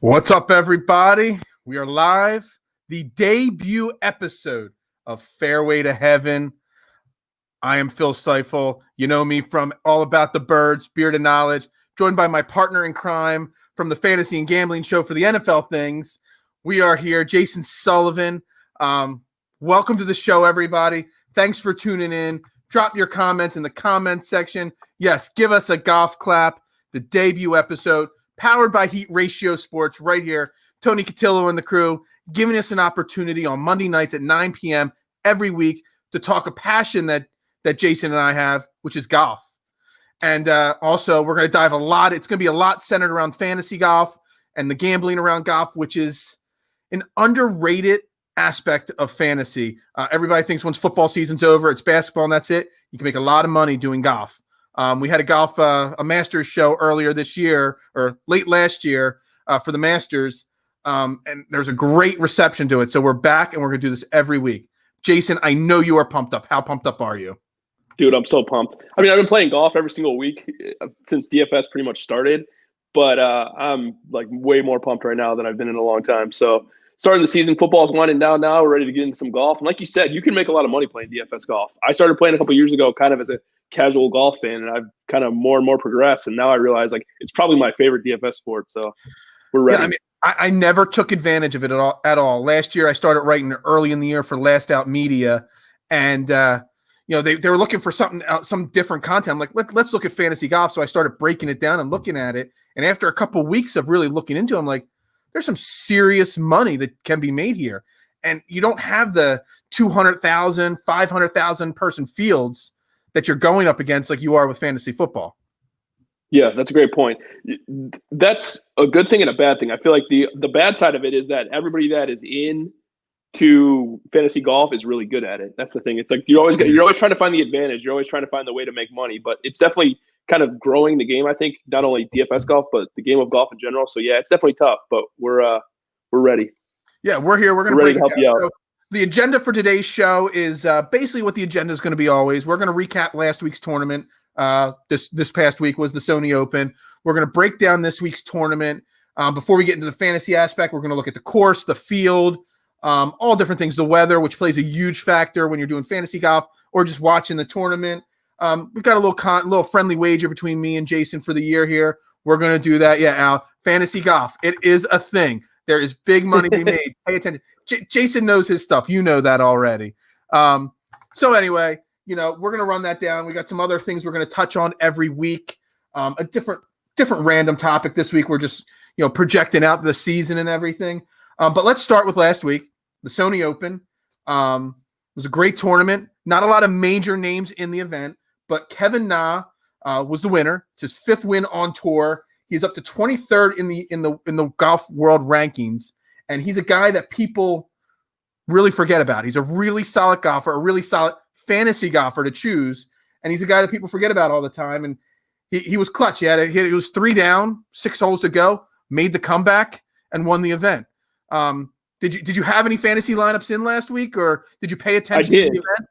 What's up, everybody? We are live. The debut episode of Fairway to Heaven. I am Phil Stiefel. You know me from All About the Birds, Beard of Knowledge, joined by my partner in crime from the Fantasy and Gambling Show for the NFL Things. We are here, Jason Sullivan. Welcome to the show, everybody. Thanks for tuning in. Drop your comments in the comments section. Yes, give us a golf clap. The debut episode, powered by Heat Ratio Sports right here. Tony Cotillo and the crew giving us an opportunity on Monday nights at 9 p.m. every week to talk a passion that Jason and I have, which is golf. And also, we're going to dive a lot. It's going to be a lot centered around fantasy golf and the gambling around golf, which is an underrated aspect of fantasy. Everybody thinks once football season's over, it's basketball and that's it. You can make a lot of money doing golf. We had a Masters show earlier this year or late last year for the Masters, and there's a great reception to it. So we're back, and we're going to do this every week. Jason, I know you are pumped up. How pumped up are you? Dude, I'm so pumped. I mean, I've been playing golf every single week since DFS pretty much started, but I'm like way more pumped right now than I've been in a long time. So starting the season, football's winding down now. We're ready to get into some golf. And like you said, you can make a lot of money playing DFS golf. I started playing a couple years ago kind of as a casual golf fan, and I've kind of more and more progressed. And now I realize like it's probably my favorite DFS sport. So we're ready. Yeah, I mean, I never took advantage of it at all. Last year, I started writing early in the year for Last Out Media, and they were looking for some different content. I'm like, let's look at fantasy golf. So I started breaking it down and looking at it. And after a couple of weeks of really looking into it, I'm like, there's some serious money that can be made here. And you don't have the 200,000, 500,000 person fields that you're going up against like you are with fantasy football. Yeah, that's a great point. That's a good thing and a bad thing. I feel like the bad side of it is that everybody that is into fantasy golf is really good at it. That's the thing. It's like you're always trying to find the advantage. You're always trying to find the way to make money, but it's definitely kind of growing the game. I think not only DFS golf, but the game of golf in general. So yeah, it's definitely tough, but we're ready. Yeah, we're here. We're going to help you out. So the agenda for today's show is basically what the agenda is going to be always. We're going to recap last week's tournament. This past week was the Sony Open. We're going to break down this week's tournament. Before we get into the fantasy aspect, we're going to look at the course, the field, all different things, the weather, which plays a huge factor when you're doing fantasy golf or just watching the tournament. We've got a little friendly wager between me and Jason for the year here. We're going to do that. Yeah, Al, fantasy golf. It is a thing. There is big money to be made. Pay attention. Jason knows his stuff. You know that already. So anyway, we're going to run that down. We got some other things we're going to touch on every week. A different random topic this week. We're just, projecting out the season and everything. But let's start with last week, the Sony Open. It was a great tournament. Not a lot of major names in the event, but Kevin Na was the winner. It's his 5th win on tour. He's up to 23rd in the golf world rankings, and he's a guy that people really forget about. He's a really solid golfer, a really solid fantasy golfer to choose, and he's a guy that people forget about all the time. And he was clutch. He was 3 down, 6 holes to go, made the comeback, and won the event. Did you have any fantasy lineups in last week, or did you pay attention to the event?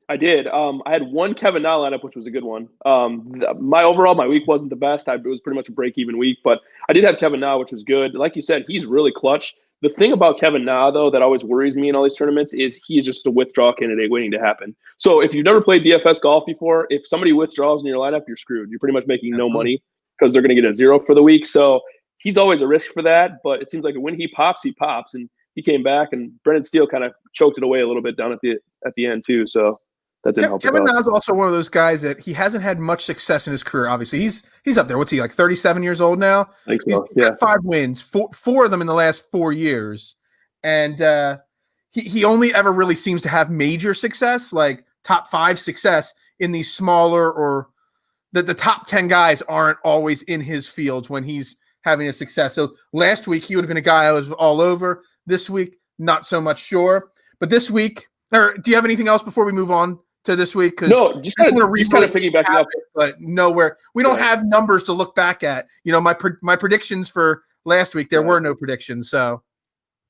I did. I had one Kevin Na lineup, which was a good one. My week wasn't the best. It was pretty much a break-even week, but I did have Kevin Na, which was good. Like you said, he's really clutch. The thing about Kevin Na, though, that always worries me in all these tournaments is he's just a withdrawal candidate waiting to happen. So if you've never played DFS golf before, if somebody withdraws in your lineup, you're screwed. You're pretty much making no money because they're going to get a 0 for the week. So he's always a risk for that, but it seems like when he pops, and he came back, and Brendan Steele kind of choked it away a little bit down at the end too. So that didn't help. Kevin Na is also one of those guys that he hasn't had much success in his career. Obviously, he's up there. What's he, like 37 years old now? I think so. He's got 5 wins, four of them in the last 4 years, and he only ever really seems to have major success, like top 5 success in these smaller, or the top 10 guys aren't always in his fields when he's having a success. So last week he would have been a guy I was all over. This week, not so much sure. But this week, or do you have anything else before we move on to this week? No, just kind of piggybacking up. But nowhere. We don't have numbers to look back at. My predictions for last week, there were no predictions. So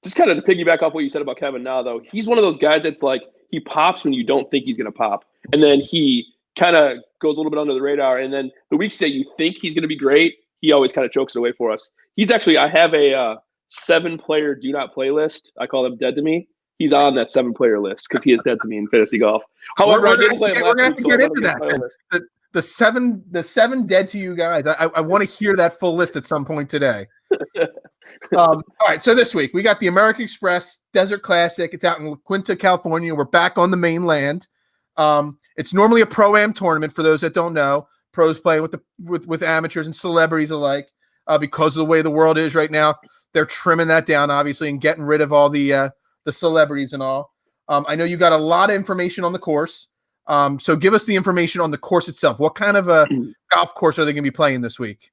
just kind of to piggyback off what you said about Kevin Na, though, he's one of those guys that's like he pops when you don't think he's going to pop. And then he kind of goes a little bit under the radar. And then the weeks that you think he's going to be great, he always kind of chokes it away for us. He's actually, I have a 7-player do not play list. I call him dead to me. He's on that 7-player list because he is dead to me in fantasy golf. However, I didn't play him last week, so I want to get my list. The seven dead to you guys. I want to hear that full list at some point today. All right, so this week we got the American Express Desert Classic. It's out in La Quinta, California. We're back on the mainland. It's normally a pro-am tournament for those that don't know. Pros playing with amateurs and celebrities alike. Because of the way the world is right now, they're trimming that down, obviously, and getting rid of all the celebrities and all. I know you got a lot of information on the course. So give us the information on the course itself. What kind of a golf course are they going to be playing this week?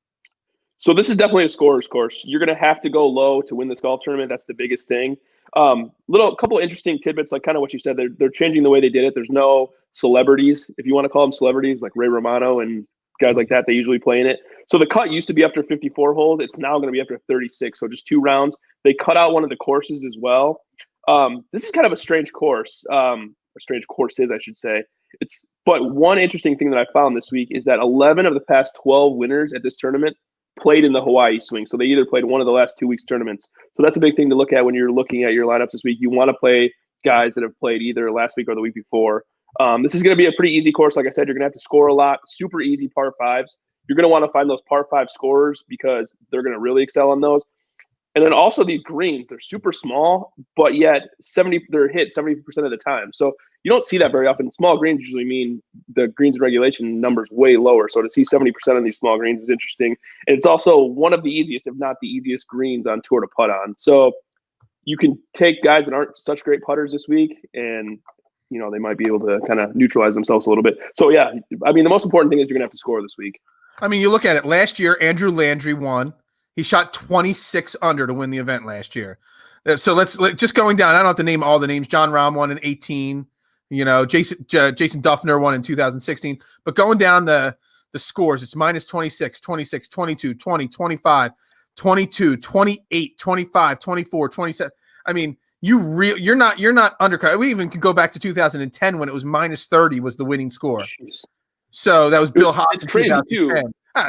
So this is definitely a scorer's course. You're going to have to go low to win this golf tournament. That's the biggest thing. Couple interesting tidbits, like kind of what you said. They're changing the way they did it. There's no celebrities, if you want to call them celebrities, like Ray Romano and guys like that. They usually play in it. So the cut used to be after 54 holes. It's now going to be after 36. So just 2 rounds. They cut out one of the courses as well. This is kind of a strange course. Or strange courses, I should say. But one interesting thing that I found this week is that 11 of the past 12 winners at this tournament played in the Hawaii swing. So they either played one of the last 2 weeks tournaments. So that's a big thing to look at when you're looking at your lineups this week. You want to play guys that have played either last week or the week before. This is going to be a pretty easy course. Like I said, you're going to have to score a lot, super easy par 5s. You're going to want to find those par 5 scorers because they're going to really excel on those. And then also these greens, they're super small, but yet they're hit 70% of the time. So you don't see that very often. Small greens usually mean the greens in regulation numbers way lower. So to see 70% on these small greens is interesting. And it's also one of the easiest, if not the easiest, greens on tour to putt on. So you can take guys that aren't such great putters this week and, they might be able to kind of neutralize themselves a little bit. So, yeah, I mean, the most important thing is you're going to have to score this week. I mean, you look at it. Last year, Andrew Landry won. He shot 26 under to win the event last year. So let's just going down. I don't have to name all the names. John Rahm won in 18. Jason Duffner won in 2016. But going down the scores, it's minus 26, 26, 22, 20, 25, 22, 28, 25, 24, 27. I mean, you're not undercut. We even could go back to 2010 when it was minus 30 was the winning score. Jeez. So that was Bill Haas. It's crazy too.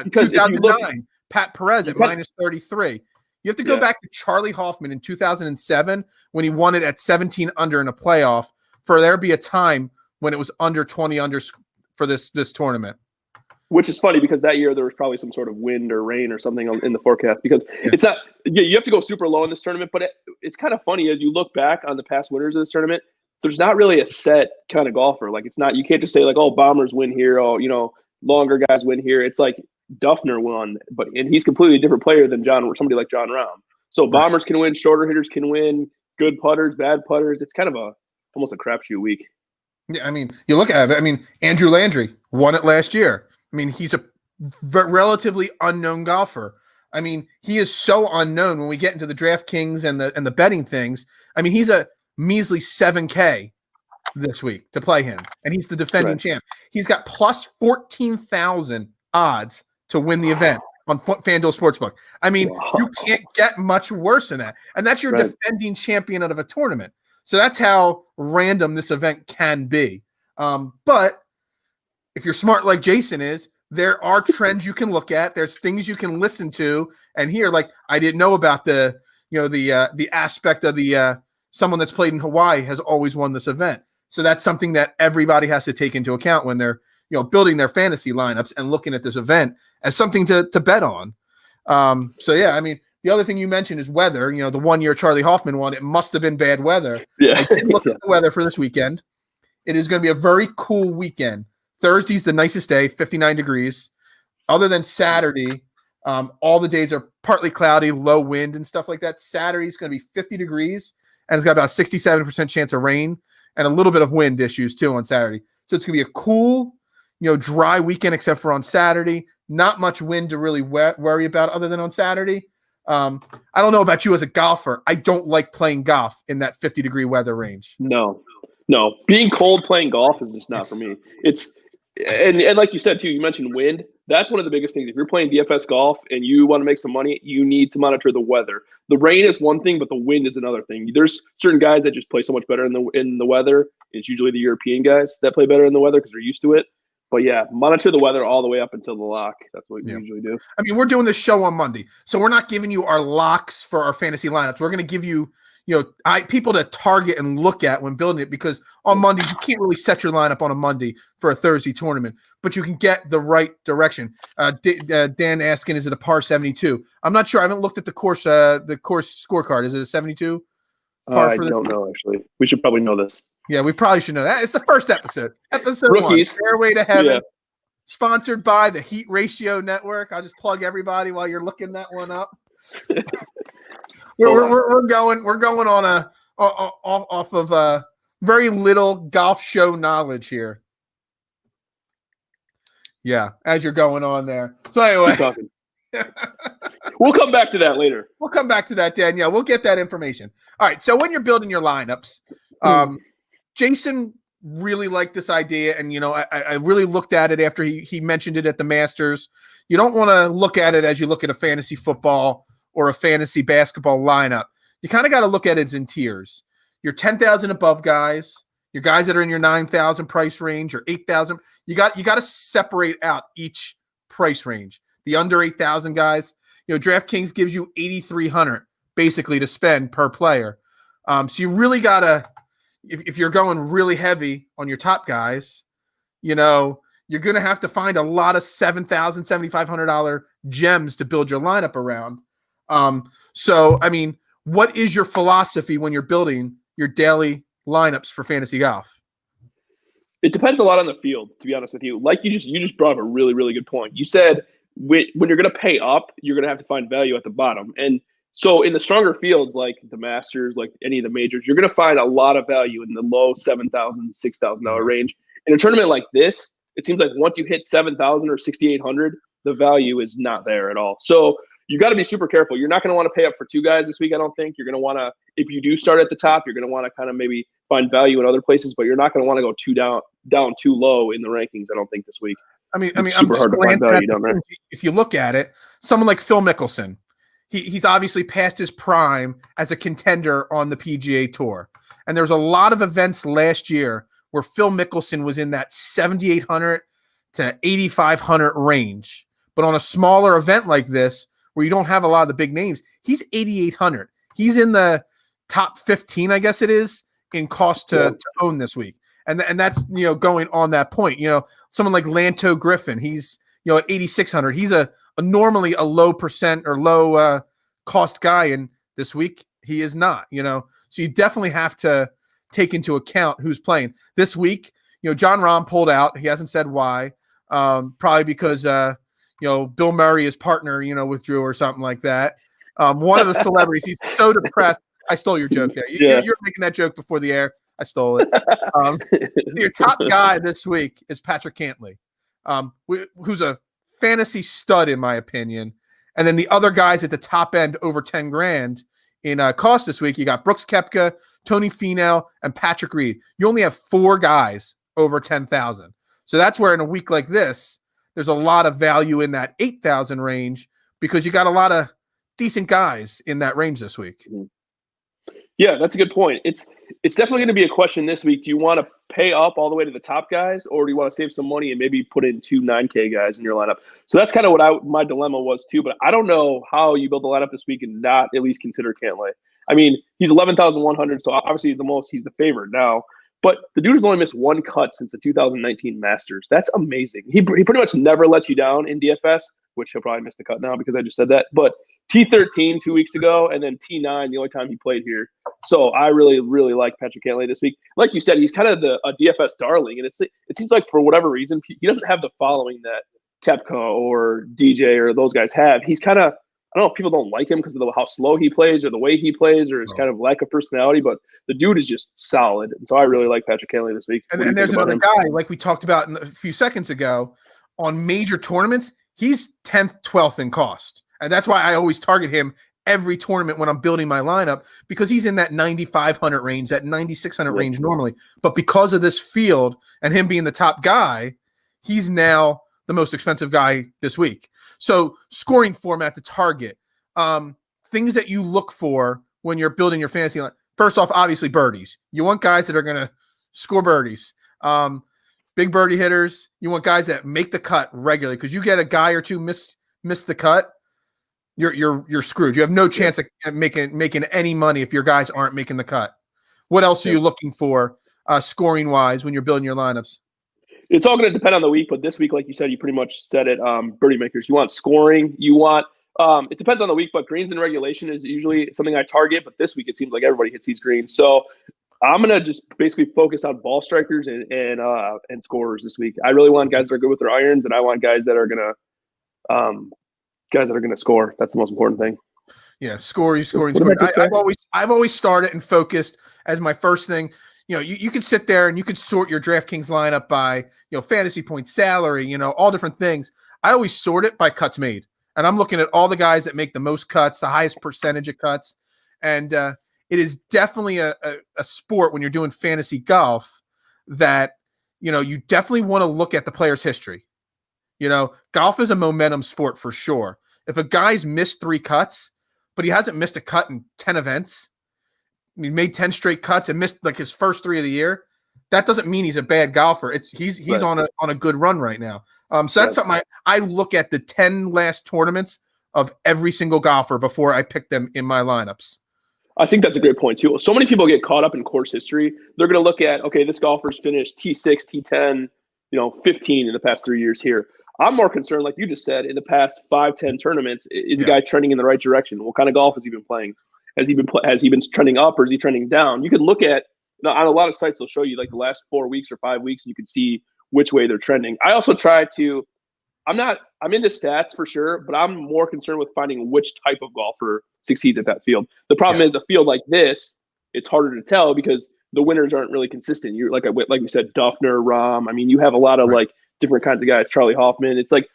Because 2009. Pat Perez at minus 33. You have to go back to Charlie Hoffman in 2007 when he won it at 17 under in a playoff for there to be a time when it was under 20 unders for this tournament. Which is funny because that year there was probably some sort of wind or rain or something in the forecast because it's not – you have to go super low in this tournament, but it's kind of funny as you look back on the past winners of this tournament, there's not really a set kind of golfer. Like it's not – you can't just say like, oh, bombers win here, longer guys win here. It's like Duffner won, and he's completely a different player than somebody like John Rahm. So bombers can win, shorter hitters can win, good putters, bad putters. It's kind of almost a crapshoot week. Yeah, I mean, you look at it. I mean, Andrew Landry won it last year. I mean, he's a relatively unknown golfer. I mean, he is so unknown when we get into the DraftKings and the betting things. I mean, he's a measly $7K this week to play him, and he's the defending champ. He's got plus 14,000 odds to win the event on FanDuel Sportsbook. I mean, you can't get much worse than that, and that's your defending champion out of a tournament. So that's how random this event can be. But if you're smart like Jason is, there are trends you can look at. There's things you can listen to and hear. Like I didn't know about the aspect of the someone that's played in Hawaii has always won this event. So that's something that everybody has to take into account when they're building their fantasy lineups and looking at this event as something to bet on. So yeah, I mean, the other thing you mentioned is weather. The 1 year Charlie Hoffman won, it must have been bad weather. Yeah. I did look at the weather for this weekend. It is going to be a very cool weekend. Thursday's the nicest day, 59 degrees. Other than Saturday, all the days are partly cloudy, low wind and stuff like that. Saturday's going to be 50 degrees, and it's got about a 67% chance of rain and a little bit of wind issues too on Saturday. So it's going to be a cool, dry weekend except for on Saturday. Not much wind to really worry about other than on Saturday. I don't know about you as a golfer. I don't like playing golf in that 50-degree weather range. No. Being cold playing golf is just not for me. And like you said too, you mentioned wind. That's one of the biggest things. If you're playing DFS golf and you want to make some money, you need to monitor the weather. The rain is one thing, but the wind is another thing. There's certain guys that just play so much better in the weather. It's usually the European guys that play better in the weather because they're used to it. But yeah, monitor the weather all the way up until the lock. That's what we usually do. I mean, we're doing this show on Monday, so we're not giving you our locks for our fantasy lineups. We're going to give you, people to target and look at when building it, because on Mondays you can't really set your lineup on a Monday for a Thursday tournament, but you can get the right direction. Dan asking, is it a par 72? I'm not sure. I haven't looked at the course scorecard. Is it a 72? I don't know, actually. We should probably know this. Yeah, we probably should know that. It's the first episode. Episode Rookies. 1, Fairway to Heaven, sponsored by the Heat Ratio Network. I'll just plug everybody while you're looking that one up. we're going on off of very little golf show knowledge here. Yeah, as you're going on there. So anyway, we'll come back to that later. We'll come back to that, Dan. Yeah, we'll get that information. All right. So when you're building your lineups, Jason really liked this idea, and I really looked at it after he mentioned it at the Masters. You don't want to look at it as you look at a fantasy football or a fantasy basketball lineup. You kind of got to look at it in tiers. Your 10,000 above guys, your guys that are in your 9,000 price range, or 8,000. You got to separate out each price range. The under 8,000 guys, DraftKings gives you 8,300 basically to spend per player. So you really got to, if you're going really heavy on your top guys, you're going to have to find a lot of $7,000, $7,500 gems to build your lineup around. So, I mean, what is your philosophy when you're building your daily lineups for fantasy golf? It depends a lot on the field, to be honest with you. Like you just brought up a really, really good point. You said when you're going to pay up, you're going to have to find value at the bottom. And so in the stronger fields, like the Masters, like any of the majors, you're going to find a lot of value in the low $7,000, $6,000 range. In a tournament like this, it seems like once you hit 7,000 or 6,800, the value is not there at all. So you got to be super careful. You're not going to want to pay up for two guys this week, I don't think. You're going to want to, if you do start at the top, you're going to want to kind of maybe find value in other places, but you're not going to want to go down too low in the rankings, I don't think, this week. I mean, it's super hard to find value down there. If you look at it, someone like Phil Mickelson, he's obviously past his prime as a contender on the PGA Tour. And there's a lot of events last year where Phil Mickelson was in that 7,800 to 8,500 range. But on a smaller event like this, where you don't have a lot of the big names, he's 8,800. He's in the top 15, I guess it is, in cost to own this week. And that's, going on that point. Someone like Lanto Griffin, he's, at 8,600. He's a normally a low percent or low cost guy, and this week he is not. So you definitely have to take into account who's playing this week. John Rahm pulled out. He hasn't said why. Probably because Bill Murray, his partner, withdrew or something like that. One of the celebrities, he's so depressed. I stole your joke there. You're making that joke before the air. I stole it. So your top guy this week is Patrick Cantlay, who's a fantasy stud in my opinion. And then the other guys at the top end over 10 grand in cost this week, you got Brooks Koepka, Tony Finau, and Patrick Reed. You only have 4 guys over 10,000. So that's where in a week like this, there's a lot of value in that 8,000 range because you got a lot of decent guys in that range this week. Yeah, that's a good point. It's definitely going to be a question this week. Do you want to pay up all the way to the top guys, or do you want to save some money and maybe put in 2 9K guys in your lineup? So that's kind of what my dilemma was too. But I don't know how you build the lineup this week and not at least consider Cantlay. I mean, he's 11,100, so obviously he's the favorite now. But the dude has only missed 1 cut since the 2019 Masters. That's amazing. He pretty much never lets you down in DFS, which he'll probably miss the cut now because I just said that. But T13 2 weeks ago, and then T9 the only time he played here. So I really, really like Patrick Cantlay this week. Like you said, he's kind of a DFS darling, and it seems like for whatever reason he doesn't have the following that Koepka or DJ or those guys have. He's kind of, I don't know if people don't like him because of how slow he plays or the way he plays or his kind of lack of personality, but the dude is just solid. And so I really like Patrick Cantlay this week. And there's another guy, like we talked about a few seconds ago, on major tournaments, he's 10th, 12th in cost. And that's why I always target him every tournament when I'm building my lineup, because he's in that 9,500 range, that 9,600 range normally. But because of this field and him being the top guy, he's now the most expensive guy this week. So scoring format to target, things that you look for when you're building your fantasy line. First off, obviously birdies. You want guys that are going to score birdies. big birdie hitters. You want guys that make the cut regularly, because you get a guy or two miss the cut, you're screwed. You have no chance of making any money if your guys aren't making the cut. What else are you looking for scoring wise when you're building your lineups? It's all going to depend on the week, but this week, like you said, you pretty much said it. Birdie makers. You want scoring. You want. It depends on the week, but greens in regulation is usually something I target. But this week, it seems like everybody hits these greens. So I'm gonna just basically focus on ball strikers and scorers this week. I really want guys that are good with their irons, and I want guys that are gonna score. That's the most important thing. Yeah, scoring. I've always started and focused as my first thing. You could sit there and you could sort your DraftKings lineup by fantasy points, salary, all different things. I always sort it by cuts made, and I'm looking at all the guys that make the most cuts, the highest percentage of cuts, and it is definitely a sport when you're doing fantasy golf that, you definitely want to look at the player's history. Golf is a momentum sport for sure. If a guy's missed 3 cuts, but he hasn't missed a cut in 10 events, he made 10 straight cuts and missed like his first 3 of the year, that doesn't mean he's a bad golfer. He's right. on a good run right now. So that's something I look at the 10 last tournaments of every single golfer before I pick them in my lineups. I think that's a great point too. So many people get caught up in course history. They're going to look at, okay, this golfer's finished T6, T10, 15 in the past 3 years here. I'm more concerned, like you just said, in the past 5-10 tournaments, is the guy trending in the right direction? What kind of golf has he been playing? Has he been trending up, or is he trending down? You can look at, on a lot of sites, they'll show you like the last 4 weeks or 5 weeks, and you can see which way they're trending. I also try to, I'm into stats for sure, but I'm more concerned with finding which type of golfer succeeds at that field. The problem is a field like this, it's harder to tell because the winners aren't really consistent. You're like you said, Duffner, Rahm. I mean, you have a lot of like different kinds of guys, Charlie Hoffman. It's like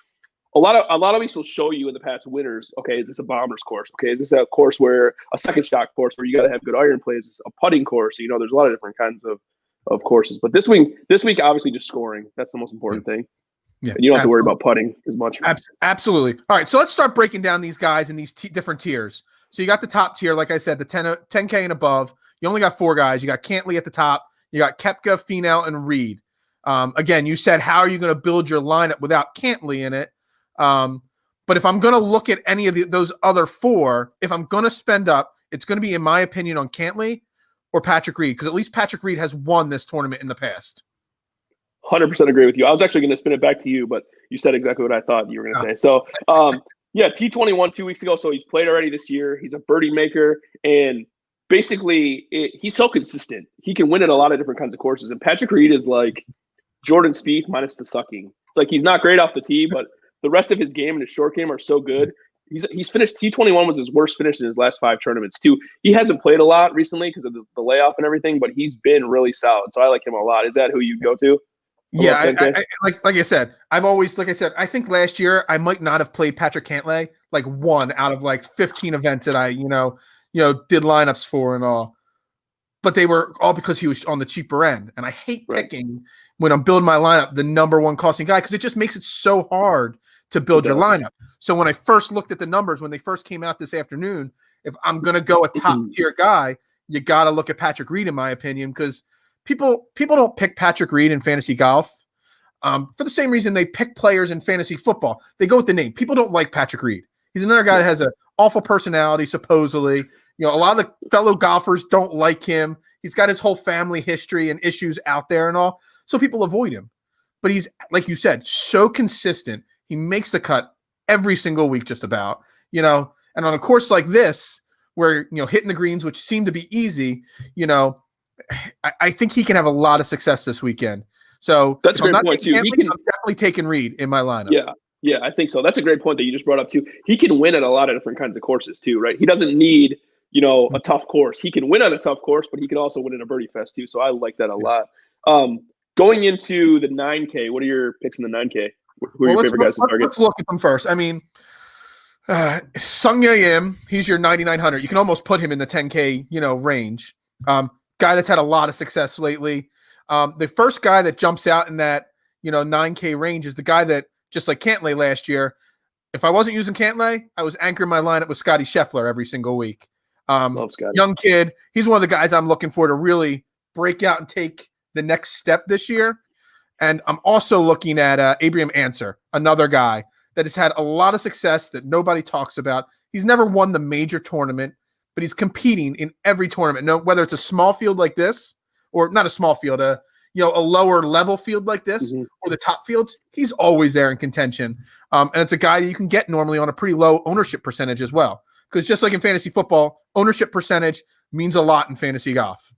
a lot of weeks will show you in the past winners. Okay, is this a bomber's course? Okay, is this a course where a second shot course where you got to have good iron play? Is this a putting course? There's a lot of different kinds of courses. But this week, obviously, just scoring. That's the most important thing. Yeah, and you don't have to worry about putting as much. Absolutely. All right, so let's start breaking down these guys in these different tiers. So you got the top tier, like I said, the 10K and above. You only got 4 guys. You got Cantley at the top. You got Koepka, Finau, and Reed. Again, you said, how are you going to build your lineup without Cantley in it? But if I'm going to look at any of those other 4, if I'm going to spend up, it's going to be, in my opinion, on Cantley or Patrick Reed, because at least Patrick Reed has won this tournament in the past. 100% agree with you. I was actually going to spin it back to you, but you said exactly what I thought you were going to say. So, T21 2 weeks ago. So he's played already this year. He's a birdie maker, and basically he's so consistent. He can win at a lot of different kinds of courses. And Patrick Reed is like Jordan Spieth minus the sucking. It's like he's not great off the tee, but the rest of his game and his short game are so good. He's finished T21 was his worst finish in his last 5 tournaments too. He hasn't played a lot recently because of the layoff and everything, but he's been really solid. So I like him a lot. Is that who you go to? Yeah, like I said, I think last year I might not have played Patrick Cantlay like 1 out of like 15 events that I, did lineups for and all. But they were all because he was on the cheaper end. And I hate picking when I'm building my lineup the number 1 costing guy, because it just makes it so hard to build your lineup. So when I first looked at the numbers, when they first came out this afternoon, if I'm going to go a top tier guy, you got to look at Patrick Reed, in my opinion, because people don't pick Patrick Reed in fantasy golf for the same reason they pick players in fantasy football. They go with the name. People don't like Patrick Reed. He's another guy that has an awful personality, supposedly. A lot of the fellow golfers don't like him. He's got his whole family history and issues out there and all, so people avoid him. But he's, like you said, so consistent. He makes the cut every single week just about, and on a course like this where, hitting the greens, which seem to be easy, I think he can have a lot of success this weekend. So that's a great point too. I'm definitely taking Reed in my lineup. Yeah, I think so. That's a great point that you just brought up too. He can win at a lot of different kinds of courses too, right? He doesn't need, a tough course. He can win on a tough course, but he can also win in a birdie fest too. So I like that a lot. Going into the 9K, what are your picks in the 9K? Who are your favorite guys to target? Let's look at them first. I mean, Sung Yim, he's your 9,900. You can almost put him in the 10K, range. Guy that's had a lot of success lately. The first guy that jumps out in that, 9K range is the guy that, just like Cantlay last year, if I wasn't using Cantlay, I was anchoring my lineup with Scotty Scheffler every single week. Love Scotty. Young kid. He's one of the guys I'm looking for to really break out and take the next step this year. And I'm also looking at Abraham Answer, another guy that has had a lot of success that nobody talks about. He's never won the major tournament, but he's competing in every tournament. No, whether it's a small field like this, or not a small field, a lower level field like this, or the top fields, he's always there in contention. And it's a guy that you can get normally on a pretty low ownership percentage as well. Because just like in fantasy football, ownership percentage means a lot in fantasy golf.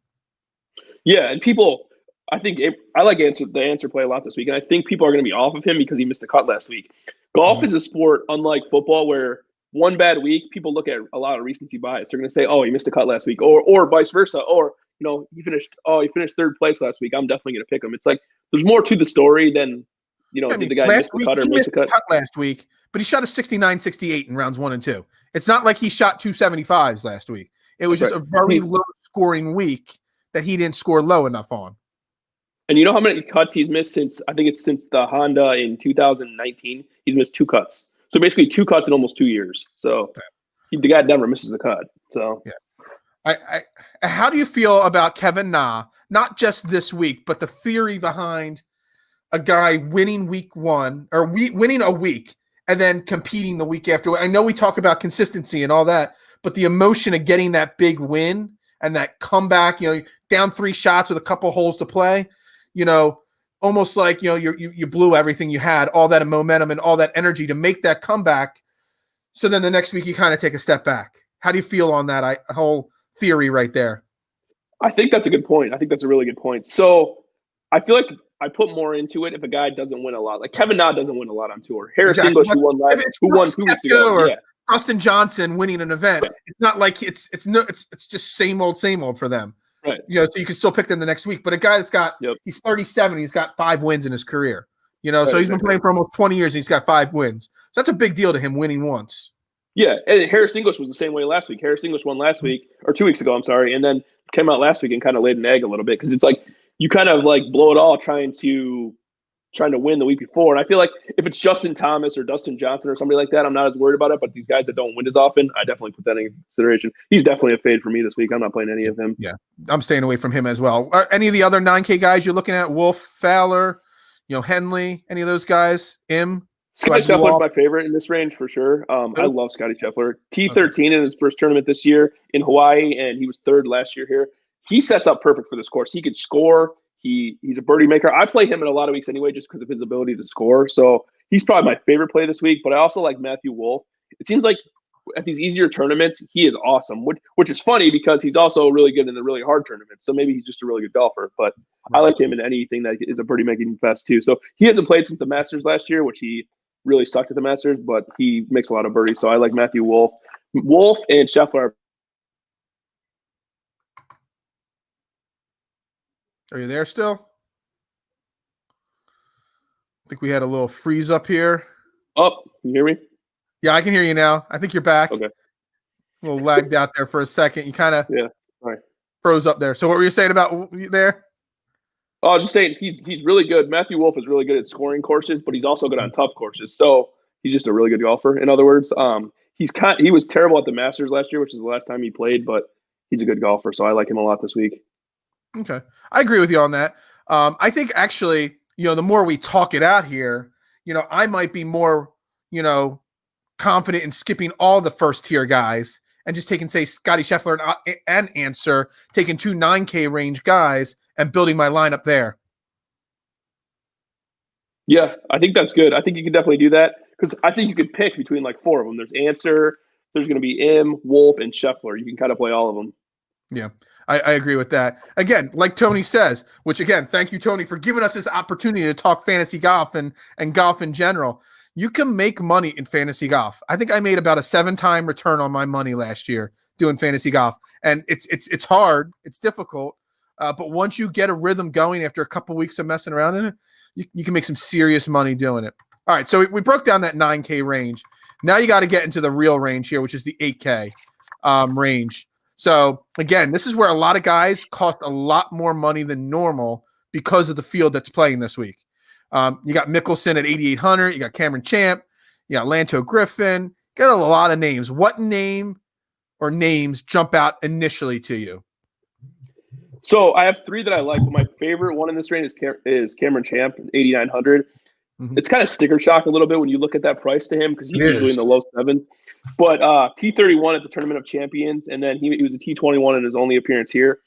Yeah, and people, I think I like the answer play a lot this week, and I think people are going to be off of him because he missed the cut last week. Golf is a sport unlike football where one bad week, people look at a lot of recency bias. They're going to say, "Oh, he missed a cut last week," or vice versa, or he finished third place last week. I'm definitely going to pick him. It's like there's more to the story than did the guy miss the cut or make the cut last week, but he shot a 69-68 in rounds 1 and 2. It's not like he shot 275s last week. It was just a very low scoring week that he didn't score low enough on. And you know how many cuts he's missed since the Honda in 2019? He's missed 2 cuts. So basically 2 cuts in almost 2 years. So the guy never misses a cut. So how do you feel about Kevin Na, not just this week, but the theory behind a guy winning week 1 or winning a week and then competing the week after? I know we talk about consistency and all that, but the emotion of getting that big win and that comeback, down 3 shots with a couple holes to play, almost like, you blew everything you had, all that momentum and all that energy to make that comeback. So then the next week you kind of take a step back. How do you feel on that whole theory right there? I think that's a good point. I think that's a really good point. So I feel like I put more into it if a guy doesn't win a lot. Like Kevin Na doesn't win a lot on tour. Harris English, who won 2 weeks ago. Or Dustin Johnson winning an event. Right. It's not like it's just same old for them. Right. So you can still pick them the next week. But a guy that's got he's 37, he's got 5 wins in his career. So he's been playing for almost 20 years and he's got 5 wins. So that's a big deal to him winning once. Yeah, and Harris English was the same way last week. Harris English won last week, or 2 weeks ago, I'm sorry, and then came out last week and kind of laid an egg a little bit because it's like you kind of like blow it all trying to win the week before. And I feel like if it's Justin Thomas or Dustin Johnson or somebody like that, I'm not as worried about it. But these guys that don't win as often, I definitely put that in consideration. He's definitely a fade for me this week. I'm not playing any of him. Yeah, I'm staying away from him as well. Are any of the other 9K guys you're looking at? Wolf, Fowler, Henley, any of those guys? Scotty Scheffler's my favorite in this range for sure. I love Scotty Scheffler. T13 in his first tournament this year in Hawaii, and he was 3rd last year here. He sets up perfect for this course. He could score. He's a birdie maker. I play him in a lot of weeks anyway, just because of his ability to score. So he's probably my favorite play this week. But I also like Matthew Wolff. It seems like at these easier tournaments, he is awesome, which is funny because he's also really good in the really hard tournaments. So maybe he's just a really good golfer. But I like him in anything that is a birdie making fest too. So he hasn't played since the Masters last year, which he really sucked at the Masters, but he makes a lot of birdies. So I like Matthew Wolff. Wolff and Scheffler. Are you there still? I think we had a little freeze up here. Oh, can you hear me? Yeah, I can hear you now. I think you're back. Okay. A little lagged out there for a second. You kind of right. froze up there. So what were you saying about there? Oh, I was just saying he's really good. Matthew Wolff is really good at scoring courses, but he's also good on tough courses. So he's just a really good golfer. In other words, he was terrible at the Masters last year, which is the last time he played, but he's a good golfer. So I like him a lot this week. Okay, I agree with you on that. I think actually, the more we talk it out here, I might be more, confident in skipping all the first tier guys and just taking, say, Scotty Scheffler and Answer, taking 2 9K range guys and building my lineup there. Yeah, I think that's good. I think you can definitely do that because I think you could pick between like 4 of them. There's Answer, there's going to be Wolff, and Scheffler. You can kind of play all of them. Yeah, I agree with that. Again, like Tony says, which again, thank you, Tony, for giving us this opportunity to talk fantasy golf and golf in general. You can make money in fantasy golf. I think I made about a 7-time return on my money last year doing fantasy golf. And it's hard. It's difficult. But once you get a rhythm going after a couple weeks of messing around in it, you can make some serious money doing it. All right, so we broke down that 9K range. Now you got to get into the real range here, which is the 8K range. So, again, this is where a lot of guys cost a lot more money than normal because of the field that's playing this week. You got Mickelson at 8,800. You got Cameron Champ. You got Lanto Griffin. You got a lot of names. What name or names jump out initially to you? So I have three that I like, but my favorite one in this range is Cameron Champ, 8,900. Mhm. It's kind of sticker shock a little bit when you look at that price to him because he's usually in the low sevens. But T31 at the Tournament of Champions, and then he was a T21 in his only appearance here.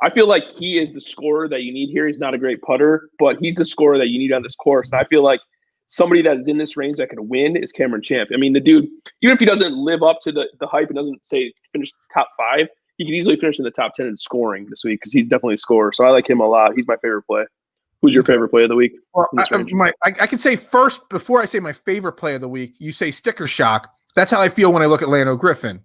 I feel like he is the scorer that you need here. He's not a great putter, but he's the scorer that you need on this course. And I feel like somebody that is in this range that could win is Cameron Champ. I mean, the dude, even if he doesn't live up to the hype and doesn't say finish top 5, he could easily finish in the top 10 in scoring this week because he's definitely a scorer. So I like him a lot. He's my favorite play. Who's your favorite play of the week? Well, I can say first, before I say my favorite play of the week, you say sticker shock. That's how I feel when I look at Lando Griffin,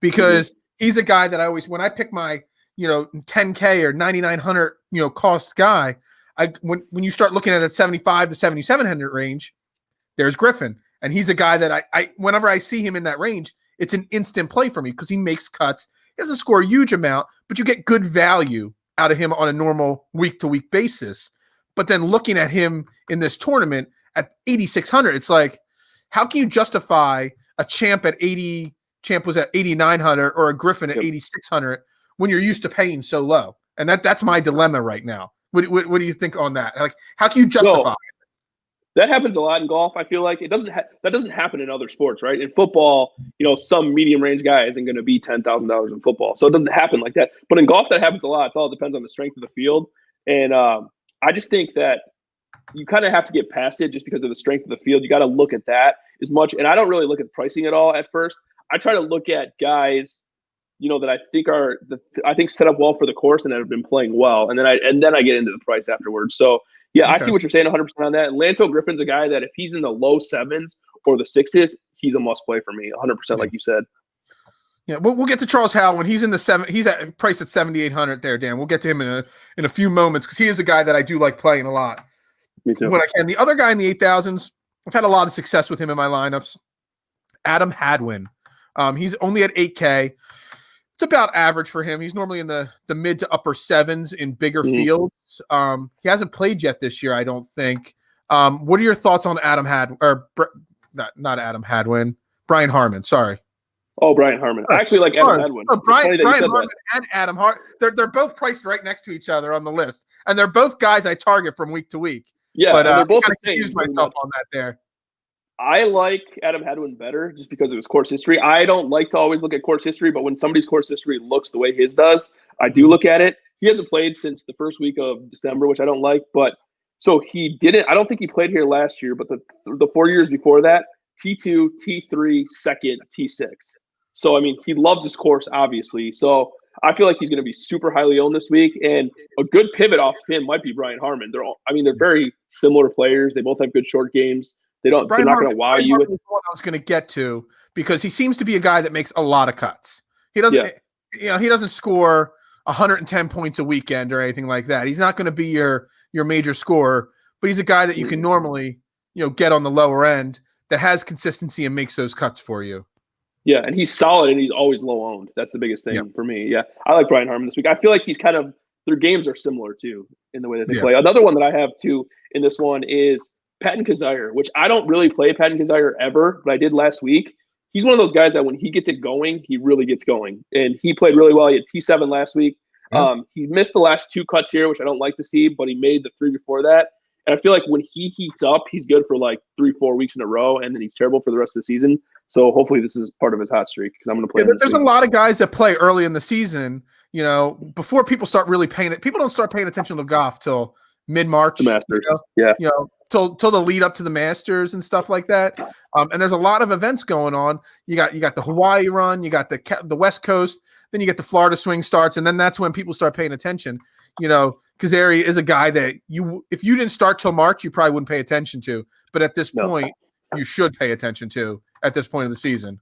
because he's a guy that I always, when I pick my, 10K or 9,900, cost guy, when you start looking at that 75 to 7,700 range, there's Griffin. And he's a guy that I whenever I see him in that range, it's an instant play for me because he makes cuts. He doesn't score a huge amount, but you get good value out of him on a normal week-to-week basis. But then looking at him in this tournament at 8,600, it's like, how can you justify a Champ at 80? Champ was at 8,900 or a Griffin at 8,600 when you're used to paying so low? And that's my dilemma right now. What do you think on that? Like, how can you justify? That happens a lot in golf. I feel like that doesn't happen in other sports, right? In football, some medium range guy isn't going to be $10,000 in football, so it doesn't happen like that. But in golf, that happens a lot. It all depends on the strength of the field, and I just think that you kind of have to get past it just because of the strength of the field. You got to look at that as much, and I don't really look at pricing at all at first. I try to look at guys, that I think set up well for the course and that have been playing well, and then I get into the price afterwards. So. Yeah, okay. I see what you're saying 100% on that. And Lanto Griffin's a guy that if he's in the low 7s or the 6s, he's a must play for me, 100%, like you said. Yeah, we'll get to Charles Howell when he's in the 7. He's priced at 7,800 there, Dan. We'll get to him in a few moments because he is a guy that I do like playing a lot. Me too. When I can. The other guy in the 8,000s, I've had a lot of success with him in my lineups. Adam Hadwin. He's only at 8K. It's about average for him. He's normally in the mid to upper 7s in bigger fields. He hasn't played yet this year, I don't think. What are your thoughts on Adam Hadwin? Or not Adam Hadwin, Brian Harmon. Sorry. Oh, Brian Harmon. I actually like Adam Hadwin. Brian Harmon and Adam Harmon. They're both priced right next to each other on the list, and they're both guys I target from week to week. Yeah, but they're both I confused myself on that there. I like Adam Hadwin better just because of his course history. I don't like to always look at course history, but when somebody's course history looks the way his does, I do look at it. He hasn't played since the first week of December, which I don't like. But so he didn't. I don't think he played here last year, but the 4 years before that, T2, T3, second, T6. So I mean, he loves his course, obviously. So I feel like he's going to be super highly owned this week, and a good pivot off of him might be Brian Harmon. They're very similar players. They both have good short games. They're not going to wow you with. What I was going to get to, because he seems to be a guy that makes a lot of cuts. He doesn't, he doesn't score 110 points a weekend or anything like that. He's not going to be your major scorer, but he's a guy that you can normally, get on the lower end that has consistency and makes those cuts for you. Yeah, and he's solid and he's always low owned. That's the biggest thing for me. Yeah, I like Brian Harmon this week. I feel like he's their games are similar too in the way that they play. Another one that I have too in this one is Patton Kizzire, which I don't really play Patton Kizzire ever, but I did last week. He's one of those guys that when he gets it going, he really gets going. And he played really well. He had T7 last week. He missed the last 2 cuts here, which I don't like to see, but he made the 3 before that. And I feel like when he heats up, he's good for like 3-4 weeks in a row, and then he's terrible for the rest of the season. So hopefully this is part of his hot streak because I'm going to play him There's a lot of guys that play early in the season, before people start really people don't start paying attention to golf till mid-March. The Masters. Till the lead up to the Masters and stuff like that. And there's a lot of events going on. You got the Hawaii run, you got the West Coast, then you get the Florida swing starts, and then that's when people start paying attention. Kizzire is a guy that if you didn't start till March, you probably wouldn't pay attention to. But at this point, you should pay attention to at this point of the season.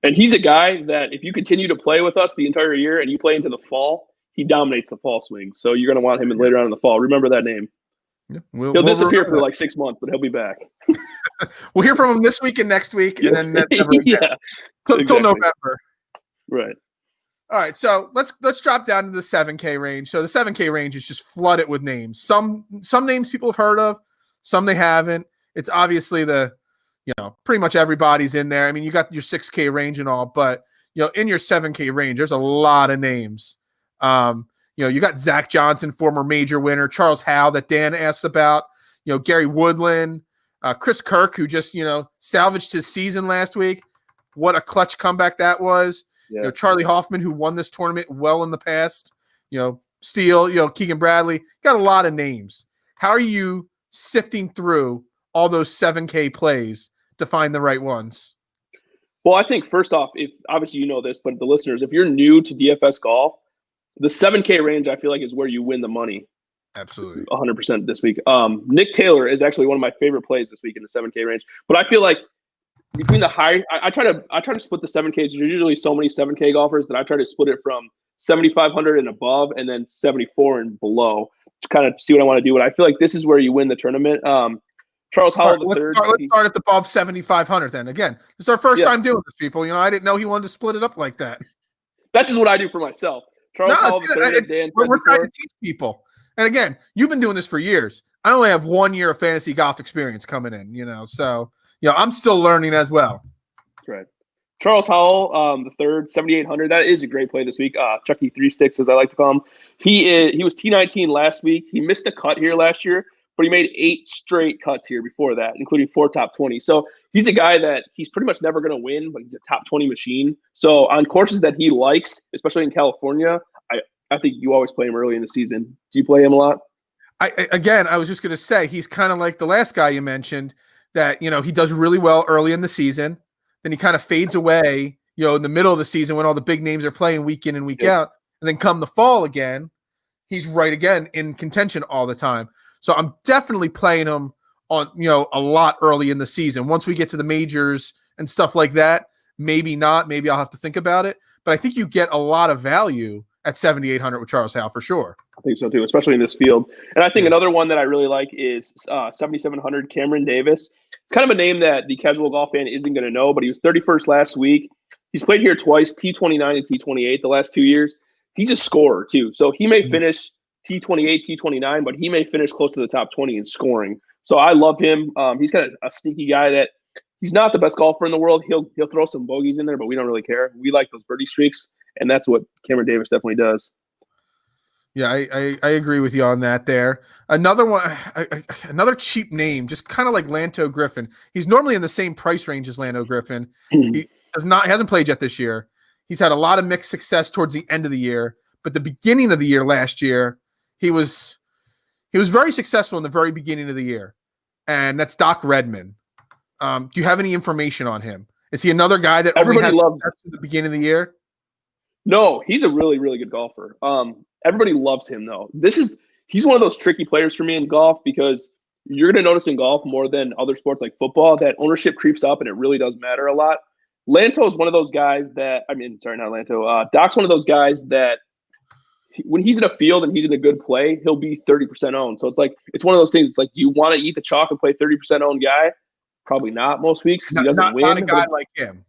And he's a guy that if you continue to play with us the entire year and you play into the fall, he dominates the fall swing. So you're going to want him later on in the fall. Remember that name. Yeah, he'll disappear for like 6 months, but he'll be back. We'll hear from him this week and next week, and then that's never till November. Right. All right, so let's drop down to the 7K range. So the 7K range is just flooded with names. Some names people have heard of, some they haven't. It's obviously pretty much everybody's in there. I mean, you got your 6K range and all, but in your 7K range, there's a lot of names. You got Zach Johnson, former major winner, Charles Howell that Dan asked about, Gary Woodland, Chris Kirk, who just, salvaged his season last week. What a clutch comeback that was. Yeah. Charlie Hoffman, who won this tournament well in the past, Steele, Keegan Bradley, got a lot of names. How are you sifting through all those 7K plays to find the right ones? Well, I think first off, if obviously you know this, but the listeners, if you're new to DFS golf, the 7K range I feel like is where you win the money. Absolutely. 100% this week. Nick Taylor is actually one of my favorite plays this week in the 7K range. But I feel like between the high, I try to split the 7Ks. There's usually so many 7K golfers that I try to split it from 7,500 and above, and then 74 and below to kind of see what I want to do. And I feel like this is where you win the tournament. Charles Howell the third. Let's start at the above 7,500 then. Again, it's our first time doing this, people. I didn't know he wanted to split it up like that. That's just what I do for myself. Charles Howell the third. Dan, we're trying to teach people. And again, you've been doing this for years. I only have 1 year of fantasy golf experience coming in, so I'm still learning as well. That's right. Charles Howell, the third, 7,800. That is a great play this week. Chucky Three Sticks, as I like to call him. He was T19 last week. He missed a cut here last year, but he made 8 straight cuts here before that, including 4 top 20. So he's a guy that he's pretty much never going to win, but he's a top 20 machine. So on courses that he likes, especially in California, I think you always play him early in the season. Do you play him a lot? I was just going to say, he's kind of like the last guy you mentioned that, he does really well early in the season. Then he kind of fades away, in the middle of the season when all the big names are playing week in and week out. And then come the fall again, he's right again in contention all the time. So I'm definitely playing him on, a lot early in the season. Once we get to the majors and stuff like that, maybe not. Maybe I'll have to think about it. But I think you get a lot of value at 7,800 with Charles Howell for sure. I think so too, especially in this field. And I think another one that I really like is 7,700 Cameron Davis. It's kind of a name that the casual golf fan isn't going to know, but he was 31st last week. He's played here twice, T29 and T28 the last 2 years. He's a scorer too. So he may finish T28, T29, but he may finish close to the top 20 in scoring. So I love him. He's kind of a sneaky guy that he's not the best golfer in the world. He'll throw some bogeys in there, but we don't really care. We like those birdie streaks. And that's what Cameron Davis definitely does. Yeah, I agree with you on that there. Another one, another cheap name, just kind of like Lanto Griffin. He's normally in the same price range as Lanto Griffin. He hasn't played yet this year. He's had a lot of mixed success towards the end of the year, but the beginning of the year last year, he was very successful in the very beginning of the year. And that's Doc Redman. Do you have any information on him? Is he another guy that everybody only has loves success at the beginning of the year? No, he's a really, really good golfer. Everybody loves him though. He's one of those tricky players for me in golf because you're going to notice in golf more than other sports like football that ownership creeps up and it really does matter a lot. Lanto is one of those guys that, not Lanto. Doc's one of those guys that when he's in a field and he's in a good play, he'll be 30% owned. So it's one of those things. It's like, do you want to eat the chalk and play 30% owned guy? Probably not most weeks because he doesn't win. Not a guy like him.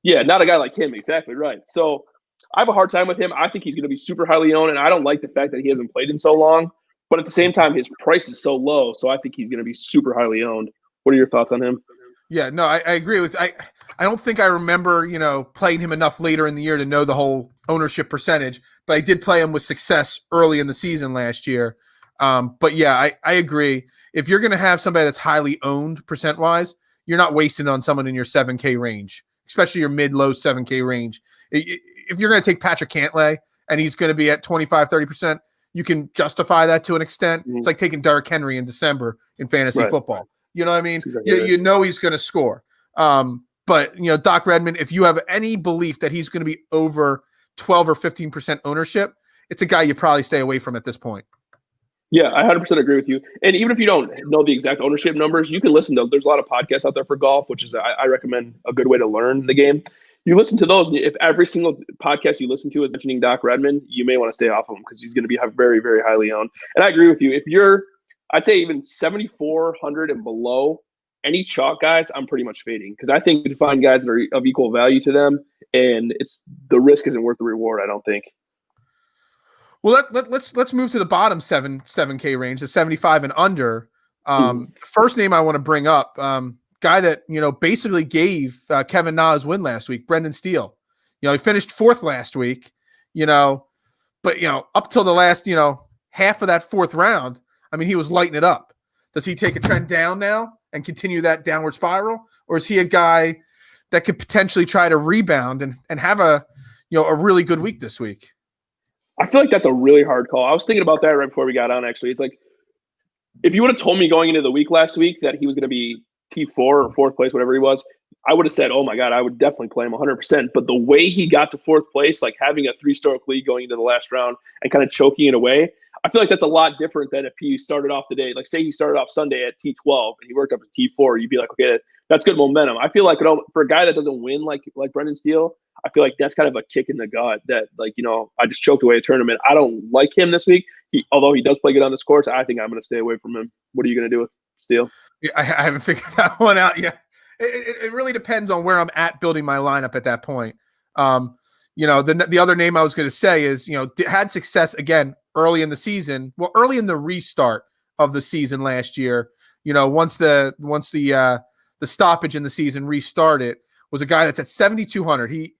Yeah, not a guy like him. Exactly right. So I have a hard time with him. I think he's going to be super highly owned, and I don't like the fact that he hasn't played in so long. But at the same time, his price is so low, so I think he's going to be super highly owned. What are your thoughts on him? Yeah, no, I agree with. I don't think I remember playing him enough later in the year to know the whole ownership percentage, but I did play him with success early in the season last year. But yeah, I agree. If you're going to have somebody that's highly owned percent wise, you're not wasting on someone in your 7K range, especially your mid-low 7K range. If you're going to take Patrick Cantlay and he's going to be at 25, 30%, you can justify that to an extent. Mm-hmm. It's like taking Derrick Henry in December in fantasy football. You know what I mean? You know he's going to score. But, Doc Redman, if you have any belief that he's going to be over 12 or 15% ownership, it's a guy you probably stay away from at this point. Yeah, I 100% agree with you. And even if you don't know the exact ownership numbers, you can listen to, there's a lot of podcasts out there for golf, which is, I recommend a good way to learn the game. You listen to those. If every single podcast you listen to is mentioning Doc Redman, you may want to stay off of him because he's going to be very, very highly owned. And I agree with you. If you're, I'd say even 7,400 and below, any chalk guys, I'm pretty much fading because I think you find guys that are of equal value to them, and the risk isn't worth the reward, I don't think. Well, let's move to the bottom 7K range, the 75 and under. First name I want to bring up, guy that basically gave Kevin Na his win last week, Brendan Steele. He finished fourth last week. But, up till the last, half of that fourth round, I mean, he was lighting it up. Does he take a trend down now and continue that downward spiral? Or is he a guy that could potentially try to rebound and have a really good week this week? I feel like that's a really hard call. I was thinking about that right before we got on, actually. It's like, if you would have told me going into the week last week that he was going to be T4 or fourth place, whatever he was, I would have said, oh my God, I would definitely play him 100%. But the way he got to fourth place, like having a 3-stroke lead going into the last round and kind of choking it away, I feel like that's a lot different than if he started off the day. Like, say he started off Sunday at T12 and he worked up to T4, you'd be like, okay, that's good momentum. I feel like for a guy that doesn't win like Brendan Steele, I feel like that's kind of a kick in the gut that, like, I just choked away a tournament. I don't like him this week. Although he does play good on this course, I think I'm going to stay away from him. What are you going to do with Steele? Yeah, I haven't figured that one out yet. It really depends on where I'm at building my lineup at that point. The other name I was going to say is, had success again early in the season. Well, early in the restart of the season last year, once the stoppage in the season restarted, was a guy that's at 7,200. He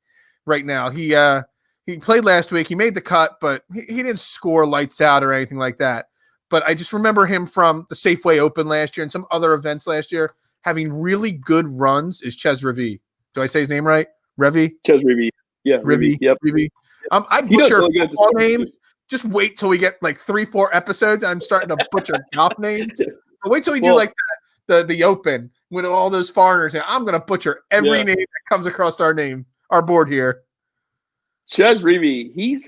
played last week. He made the cut, but he didn't score lights out or anything like that. But I just remember him from the Safeway Open last year and some other events last year having really good runs. Is Ches Reavie. Do I say his name right? Reavie? Ches Reavie. Yeah, Reavie. Yep. Reavie. I butcher all names. Just wait till we get like 3-4 episodes. I'm starting to butcher golf names. Wait till we do like the Open with all those foreigners, and I'm going to butcher every name that comes across our board here. Ches Reavie,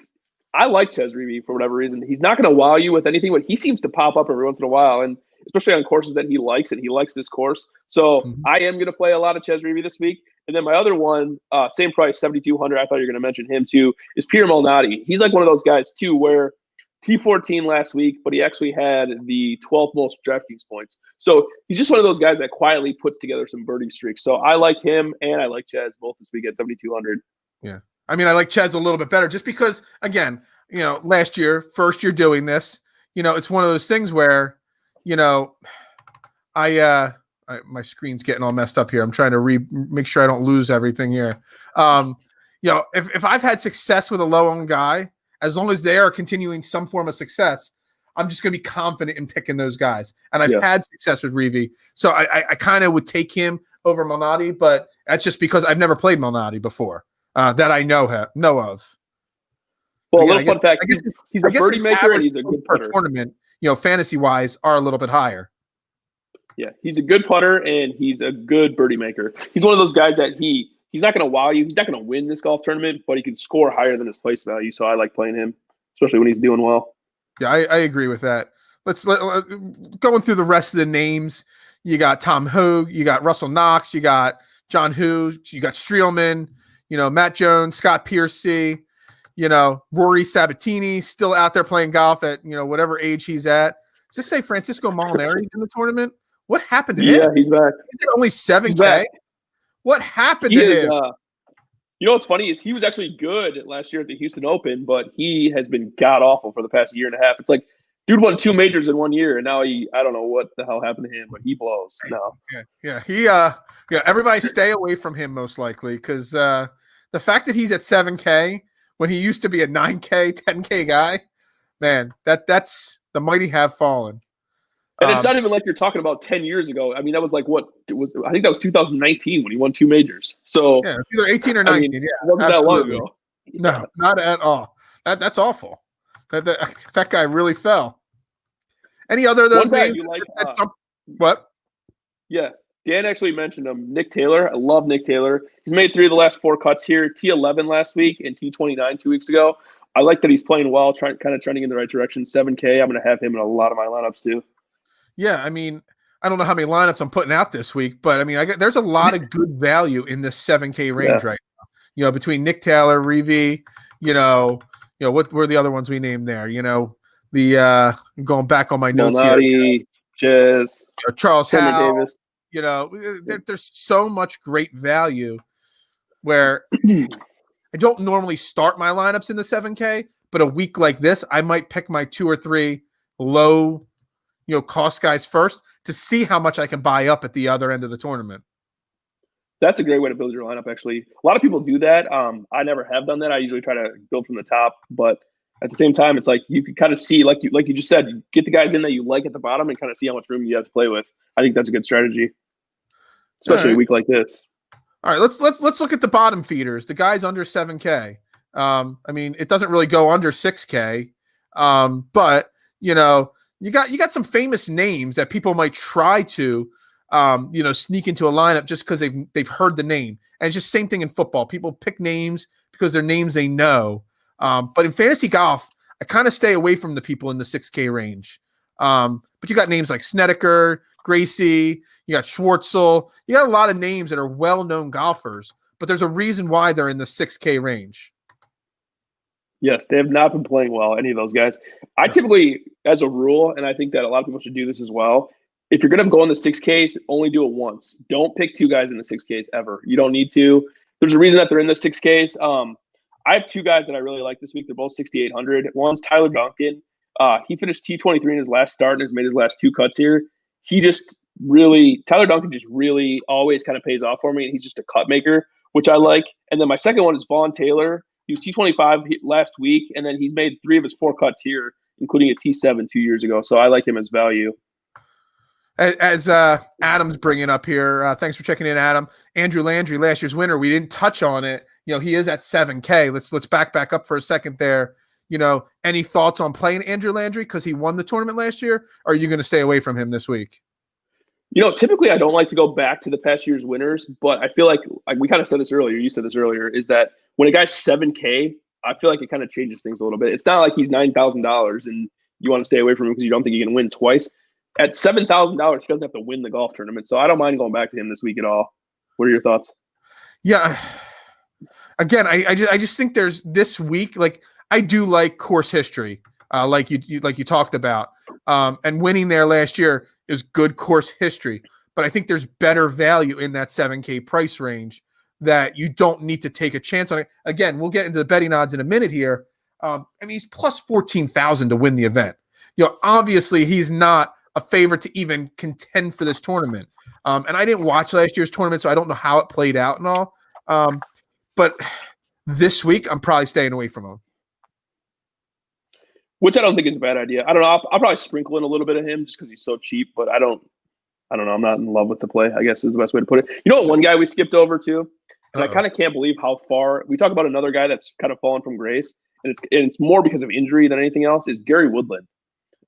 I like Ches Reavie for whatever reason. He's not going to wow you with anything, but he seems to pop up every once in a while, and especially on courses that he likes, and he likes this course. So I am going to play a lot of Ches Reavie this week. And then my other one, same price, 7,200. I thought you were going to mention him too, is Peter Malnati. He's like one of those guys too, where T14 last week, but he actually had the 12th most DraftKings points. So he's just one of those guys that quietly puts together some birdie streaks. So I like him and I like Ches both this week at 7,200. Yeah. I mean, I like Ches a little bit better just because, again, last year, first year doing this, it's one of those things where, my screen's getting all messed up here. I'm trying to make sure I don't lose everything here. If I've had success with a low-owned guy, as long as they are continuing some form of success, I'm just going to be confident in picking those guys. And I've had success with Reavie. So I kind of would take him over Malnati, but that's just because I've never played Malnati before that I know of. Well, again, a little fun fact, he's a birdie maker and he's a good putter. Tournament, fantasy-wise, are a little bit higher. Yeah, he's a good putter and he's a good birdie maker. He's one of those guys that he's not going to wow you. He's not going to win this golf tournament, but he can score higher than his place value. So I like playing him, especially when he's doing well. Yeah, I agree with that. Going through the rest of the names. You got Tom Hogue, you got Russell Knox, you got John Hu, you got Streelman, Matt Jones, Scott Piercy, Rory Sabatini still out there playing golf at whatever age he's at. Just say Francisco Molinari's in the tournament. What happened to him? Yeah, he's back. He's at only 7K. What happened to him? What's funny is he was actually good last year at the Houston Open, but he has been god awful for the past year and a half. It's like dude won 2 majors in 1 year, and now I don't know what the hell happened to him, but he blows now. Yeah. Everybody stay away from him most likely because the fact that he's at 7K when he used to be a 9K, 10K guy, man, that's the mighty have fallen. And it's not even like you're talking about 10 years ago. I mean, that was like I think that was 2019 when he won 2 majors. So yeah, either 18 or 19. It wasn't that long ago. No, not at all. That's awful. That guy really fell. Any other of those names? What? Yeah, Dan actually mentioned him. Nick Taylor. I love Nick Taylor. He's made 3 of the last 4 cuts here. T11 last week and T29 2 weeks ago. I like that he's playing well, kind of trending in the right direction. 7K. I'm going to have him in a lot of my lineups too. Yeah, I mean, I don't know how many lineups I'm putting out this week, but I mean, there's a lot of good value in this 7K range right now. Between Nick Taylor, Reavie, what were the other ones we named there? The going back on my notes here. Ches, Charles Howe, Davis. There's so much great value where I don't normally start my lineups in the 7K, but a week like this, I might pick my 2 or 3 low cost guys first to see how much I can buy up at the other end of the tournament. That's a great way to build your lineup, actually. A lot of people do that. I never have done that. I usually try to build from the top, but at the same time, it's like you can kind of see, like you just said, you get the guys in that you like at the bottom and kind of see how much room you have to play with. I think that's a good strategy, especially a week like this. All right, let's look at the bottom feeders, the guys under 7K. I mean, it doesn't really go under 6K, but you got some famous names that people might try to sneak into a lineup just because they've heard the name. And it's just same thing in football. People pick names because they're names they know. But in fantasy golf, I kind of stay away from the people in the 6K range. But you got names like Snedeker, Gracie, you got Schwartzel. You got a lot of names that are well-known golfers, but there's a reason why they're in the 6K range. Yes, they have not been playing well, any of those guys. I typically, as a rule, and I think that a lot of people should do this as well, if you're going to go in the 6Ks, only do it once. Don't pick two guys in the 6Ks ever. You don't need to. There's a reason that they're in the 6Ks. I have two guys that I really like this week. They're both 6,800. One's Tyler Duncan. He finished T23 in his last start and has made his last two cuts here. Tyler Duncan just really always kind of pays off for me, and he's just a cut maker, which I like. And then my second one is Vaughn Taylor. He was T25 last week, and then he's made 3 of his 4 cuts here, including a T7 2 years ago. So I like him as value. As Adam's bringing up here, thanks for checking in, Adam. Andrew Landry, last year's winner. We didn't touch on it. He is at 7K. Let's back up for a second there. Any thoughts on playing Andrew Landry because he won the tournament last year? Or are you going to stay away from him this week? Typically I don't like to go back to the past year's winners, but I feel like we kind of said this earlier. You said this earlier, is that when a guy's 7K, I feel like it kind of changes things a little bit. It's not like he's $9,000 and you want to stay away from him because you don't think he can win twice. At $7,000, he doesn't have to win the golf tournament, so I don't mind going back to him this week at all. What are your thoughts? Yeah. Again, I just think there's this week, like I do like course history, like you talked about, and winning there last year is good course history. But I think there's better value in that 7K price range that you don't need to take a chance on it. Again, we'll get into the betting odds in a minute here. He's plus 14,000 to win the event. Obviously he's not a favorite to even contend for this tournament. And I didn't watch last year's tournament, so I don't know how it played out and all. But this week, I'm probably staying away from him. Which I don't think is a bad idea. I don't know. I'll probably sprinkle in a little bit of him just because he's so cheap, but I don't know. I'm not in love with the play, I guess is the best way to put it. One guy we skipped over too, and I kind of can't believe how far – we talk about another guy that's kind of fallen from grace, and it's more because of injury than anything else, is Gary Woodland.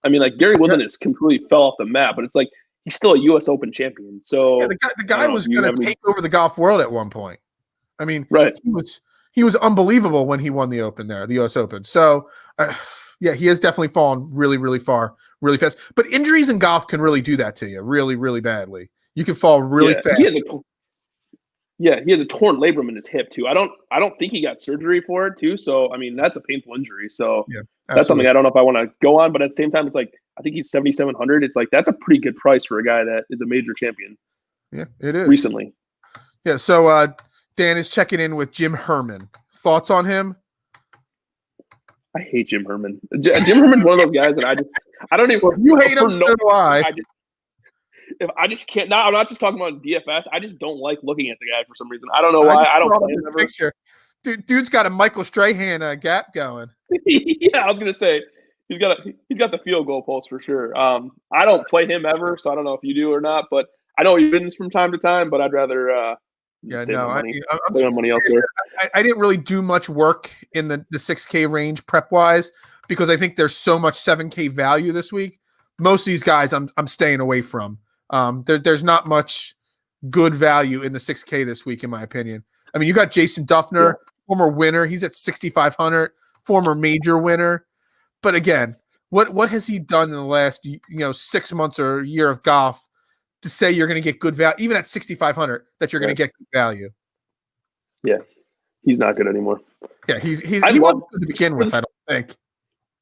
I mean, like Gary Woodland has completely fell off the map, but it's like he's still a U.S. Open champion. So the guy was going to take over the golf world at one point. I mean, right. He was unbelievable when he won the Open there, the U.S. Open. So, yeah, he has definitely fallen really, really far, really fast. But injuries in golf can really do that to you really, really badly. You can fall really fast. He has a torn labrum in his hip too. I don't think he got surgery for it too. So, I mean, that's a painful injury. So that's something I don't know if I want to go on. But at the same time, it's like I think he's 7,700. It's like that's a pretty good price for a guy that is a major champion. Yeah, it is. Recently. Yeah, so Dan is checking in with Jim Herman. Thoughts on him? I hate Jim Herman. Jim Herman's one of those guys that I don't even. Well, you hate him, so do I. I just can't. Now I'm not just talking about DFS. I just don't like looking at the guy for some reason. I don't know why. I don't play him ever. Picture. Dude's got a Michael Strahan gap going. Yeah, I was gonna say he's got the field goal post for sure. I don't play him ever, so I don't know if you do or not. But I know he wins from time to time. But I'd rather. Yeah, no, I'm money elsewhere. I didn't really do much work in the 6K range prep wise because I think there's so much 7K value this week. Most of these guys I'm staying away from. There's not much good value in the 6K this week, in my opinion. I mean, you got Jason Duffner, former winner. He's at 6,500, former major winner. But again, what has he done in the last 6 months or a year of golf to say you're going to get good value, even at 6,500, that you're going to get good value? Yeah, he's not good anymore. Yeah, he wasn't good to begin with, I don't think.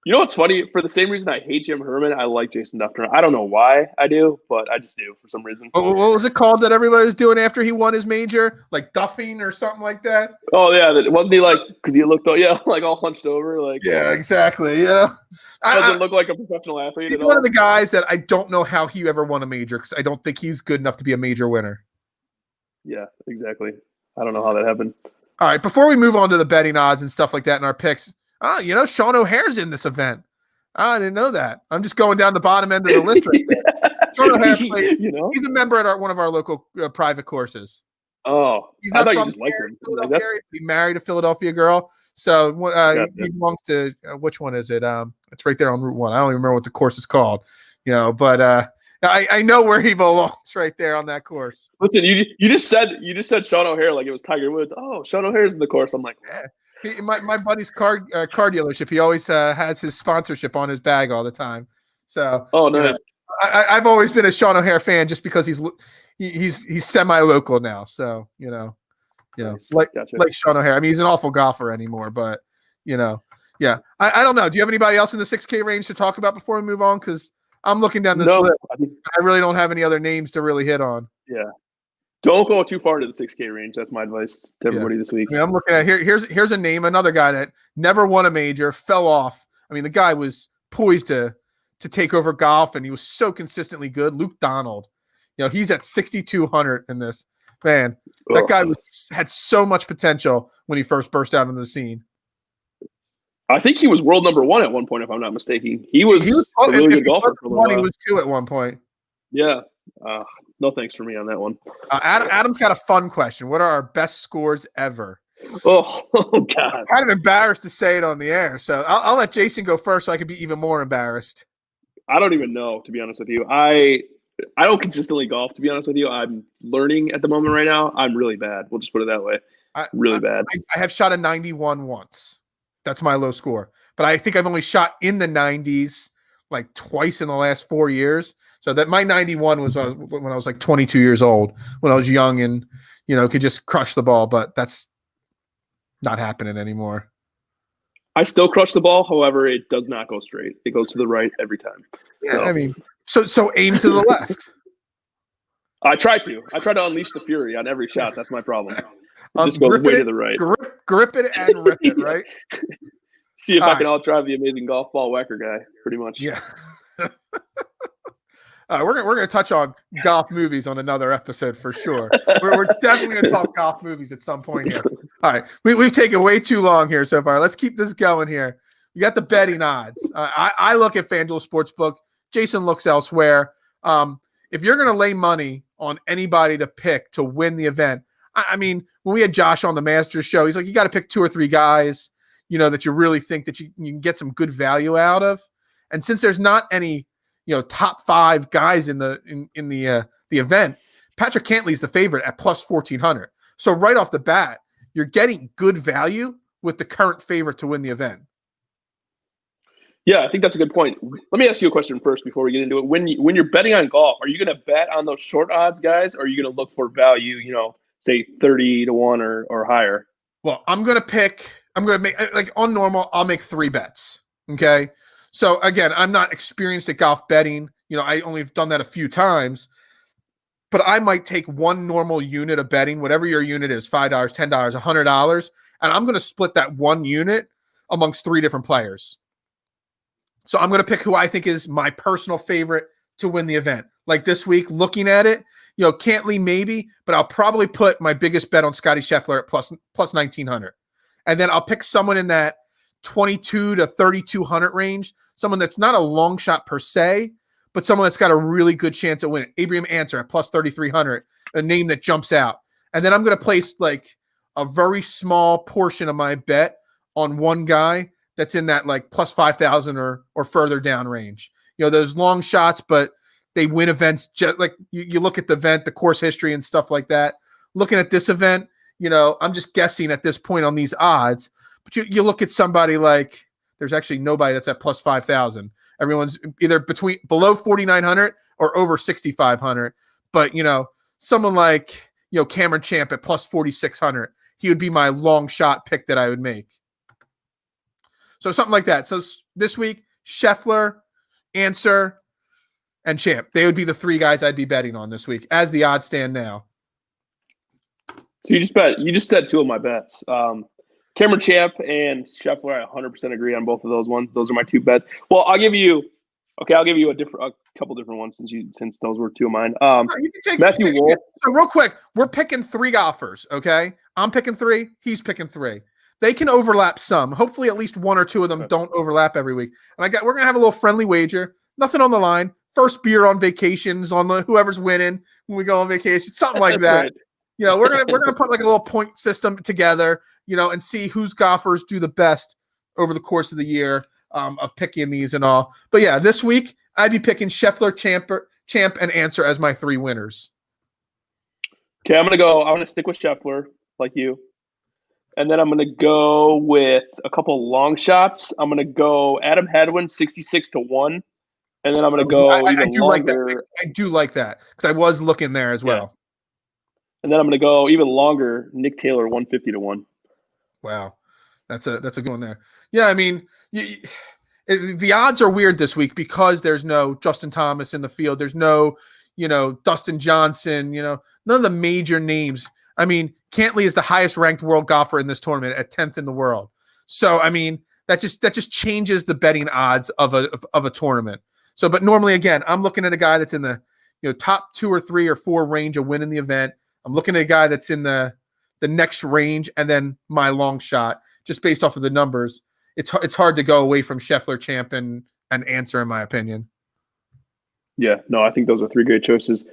You know what's funny? For the same reason I hate Jim Herman, I like Jason Duffner. I don't know why I do, but I just do for some reason. What was it called that everybody was doing after he won his major? Like duffing or something like that? Oh, yeah. Wasn't he like – because he looked like all hunched over? Like yeah, exactly. Doesn't look like a professional athlete he's at all. One of the guys that I don't know how he ever won a major because I don't think he's good enough to be a major winner. Yeah, exactly. I don't know how that happened. All right, before we move on to the betting odds and stuff like that in our picks, Sean O'Hare's in this event. I didn't know that. I'm just going down the bottom end of the list right there. Sean O'Hare played. He's a member at one of our local private courses. Oh, he's I not thought you from just liked him. Philadelphia area. He married a Philadelphia girl, so he belongs to which one is it? It's right there on Route 1. I don't even remember what the course is called, but I know where he belongs right there on that course. Listen, you just said Sean O'Hare like it was Tiger Woods. Oh, Sean O'Hare's in the course. I'm like, yeah. My buddy's car dealership. He always has his sponsorship on his bag all the time. So, nice. I've always been a Sean O'Hare fan just because he's semi-local now. So nice. like Sean O'Hare. I mean, he's an awful golfer anymore, but yeah. I don't know. Do you have anybody else in the 6K range to talk about before we move on? Because I'm looking down this list. I really don't have any other names to really hit on. Yeah. Don't go too far into the 6K range. That's my advice to everybody this week. I mean, I'm looking at here's a name, another guy that never won a major, fell off. I mean, the guy was poised to take over golf, and he was so consistently good. Luke Donald. He's at 6,200 in this. Man, that guy had so much potential when he first burst out into the scene. I think he was world number 1 at one point, if I'm not mistaken. He was a really good golfer for a little while. He was 2 at one point. Yeah. No thanks for me on that one. Adam's got a fun question. What are our best scores ever? Oh God. I'm kind of embarrassed to say it on the air, so I'll let Jason go first so I can be even more embarrassed. I don't even know, to be honest with you. I don't consistently golf, to be honest with you. I'm learning at the moment right now. I'm really bad. We'll just put it that way. Bad. I have shot a 91 once. That's my low score. But I think I've only shot in the 90s like twice in the last 4 years. So that my 91 was when I was like 22 years old, when I was young and, could just crush the ball. But that's not happening anymore. I still crush the ball. However, it does not go straight. It goes to the right every time. Yeah, so. I mean, so aim to the left. I try to unleash the fury on every shot. That's my problem. It just goes way to the right. Grip it and rip it, right? See if I can out-drive the amazing golf ball whacker guy, pretty much. Yeah. We're gonna touch on golf movies on another episode for sure. We're definitely gonna talk golf movies at some point here. All right, we've taken way too long here so far. Let's keep this going here. You got the betting odds. I look at FanDuel Sportsbook. Jason looks elsewhere. If you're gonna lay money on anybody to pick to win the event, I mean, when we had Josh on the Masters show, he's like, you got to pick 2 or 3 guys, that you really think that you can get some good value out of. And since there's not any, top 5 guys in the event, Patrick Cantley's the favorite at plus 1,400. So right off the bat, you're getting good value with the current favorite to win the event. Yeah, I think that's a good point. Let me ask you a question first before we get into it. When you're betting on golf, are you going to bet on those short odds guys, or are you going to look for value, say 30 to 1 or higher? Well, I'm going to make, like on normal, I'll make 3 bets. Okay. So again, I'm not experienced at golf betting. I only have done that a few times, but I might take one normal unit of betting, whatever your unit is, $5, $10, $100. And I'm going to split that one unit amongst 3 different players. So I'm going to pick who I think is my personal favorite to win the event. Like this week, looking at it, Cantley maybe, but I'll probably put my biggest bet on Scotty Scheffler at plus 1,900. And then I'll pick someone in that 22 to 3,200 range, someone that's not a long shot per se, but someone that's got a really good chance at winning. Abraham Answer at plus 3,300, a name that jumps out. And then I'm going to place like a very small portion of my bet on one guy that's in that like plus 5,000 or further down range. Those long shots, but they win events. Like you look at the event, the course history and stuff like that. Looking at this event, I'm just guessing at this point on these odds, but you look at somebody like there's actually nobody that's at plus 5,000. Everyone's either below 4,900 or over 6,500. But, someone like, Cameron Champ at plus 4,600, he would be my long shot pick that I would make. So something like that. So this week, Scheffler, Answer, and Champ. They would be the 3 guys I'd be betting on this week as the odds stand now. So you just said 2 of my bets. Cameron Champ and Scheffler, I 100% agree on both of those ones. Those are my 2 bets. Well, I'll give you a couple different ones since those were 2 of mine. Matthew Wolff. So real quick, we're picking 3 golfers, okay? I'm picking 3, he's picking 3. they can overlap some. Hopefully, at least one or two of them don't overlap every week. And we're gonna have a little friendly wager. Nothing on the line. First beer on vacations on whoever's winning when we go on vacation, something like that. Right. We're gonna put like a little point system together, and see whose golfers do the best over the course of the year of picking these and all. But yeah, this week I'd be picking Scheffler, Champ, and Answer as my 3 winners. Okay, I'm gonna stick with Scheffler, like you. And then I'm gonna go with a couple long shots. I'm gonna go Adam Hadwin 66-1. And then I'm going to go even longer. I do like that because I was looking there as well. And then I'm going to go even longer. Nick Taylor 150-1. Wow, that's a good one there. Yeah, I mean, the odds are weird this week because there's no Justin Thomas in the field. There's no, Dustin Johnson. None of the major names. I mean, Cantley is the highest ranked world golfer in this tournament at 10th in the world. So I mean, that just changes the betting odds of a tournament. So, but normally, again, I'm looking at a guy that's in the top 2 or 3 or 4 range of winning the event. I'm looking at a guy that's in the next range, and then my long shot, just based off of the numbers. It's hard to go away from Scheffler, Champ, and Answer, in my opinion. Yeah, no, I think those are 3 great choices.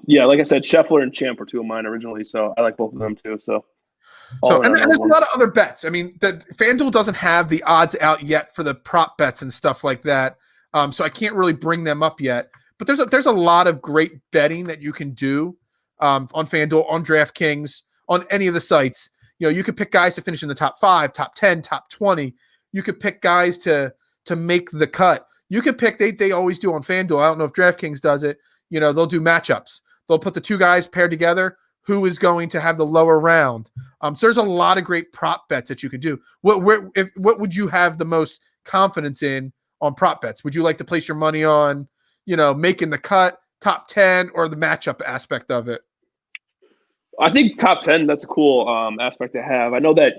Yeah, like I said, Scheffler and Champ were 2 of mine originally, so I like both of them too. And there's a lot of other bets. I mean, FanDuel doesn't have the odds out yet for the prop bets and stuff like that. So I can't really bring them up yet. But there's a lot of great betting that you can do on FanDuel, on DraftKings, on any of the sites. You could pick guys to finish in the top 5, top 10, top 20. You could pick guys to make the cut. You could pick, they always do on FanDuel. I don't know if DraftKings does it. They'll do matchups. They'll put the 2 guys paired together. Who is going to have the lower round? So there's a lot of great prop bets that you could do. What would you have the most confidence in on prop bets? Would you like to place your money on, making the cut, top 10, or the matchup aspect of it? I think top 10, that's a cool aspect to have. I know that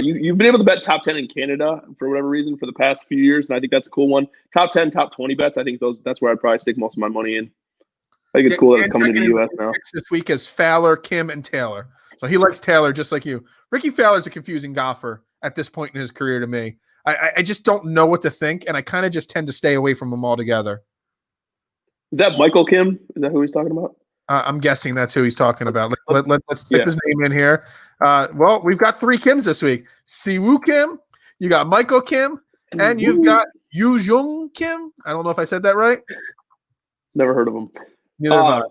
you've been able to bet top 10 in Canada for whatever reason for the past few years, and I think that's a cool one. Top 10, top 20 bets, I think that's where I'd probably stick most of my money in. I think it's cool that it's coming to the U.S. now. This week is Fowler, Kim, and Taylor. So he likes Taylor just like you. Ricky Fowler's a confusing golfer at this point in his career to me. I just don't know what to think, and I kind of just tend to stay away from him altogether. Is that Michael Kim? Is that who he's talking about? I'm guessing that's who he's talking about. Let's stick his name in here. Well, we've got 3 Kims this week. Siwoo Kim, you got Michael Kim, and you've got Yu Jung Kim. I don't know if I said that right. Never heard of him. Neither have I.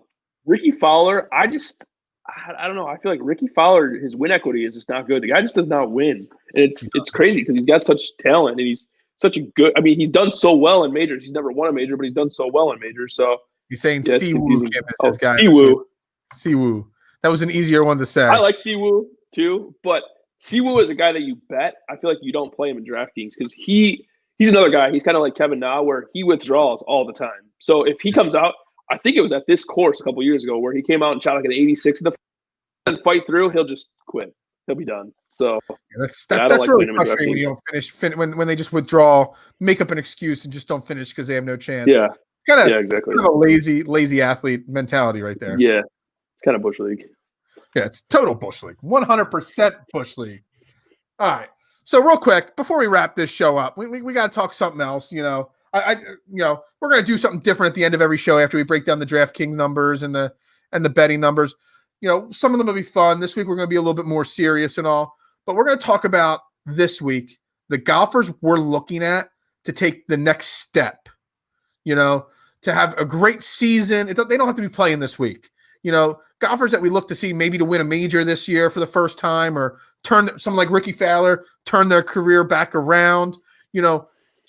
Ricky Fowler, I don't know. I feel like Ricky Fowler, his win equity is just not good. The guy just does not win. And it's crazy because he's got such talent and he's such a good – I mean, he's done so well in majors. He's never won a major, but he's done so well in majors. So he's saying Siwoo Kim is this guy. Siwoo. That was an easier one to say. I like Siwoo too, but Siwoo is a guy that you bet. I feel like you don't play him in DraftKings because he's another guy. He's kind of like Kevin Na where he withdraws all the time. So if he comes out – I think it was at this course a couple years ago where he came out and shot like an 86 in the fight through. He'll just quit. He'll be done. So that's really frustrating when you don't finish. When they just withdraw, make up an excuse, and just don't finish because they have no chance. Yeah, it's kind of exactly. Kind of a lazy athlete mentality right there. Yeah, it's kind of Bush League. Yeah, it's total Bush League. 100% Bush League. All right. So real quick before we wrap this show up, we got to talk something else. We're going to do something different at the end of every show after we break down the DraftKings numbers and the betting numbers. Some of them will be fun. This week we're going to be a little bit more serious and all, but we're going to talk about this week the golfers we're looking at to take the next step. To have a great season. They don't have to be playing this week. Golfers that we look to see maybe to win a major this year for the first time, or turn someone like Ricky Fowler turn their career back around.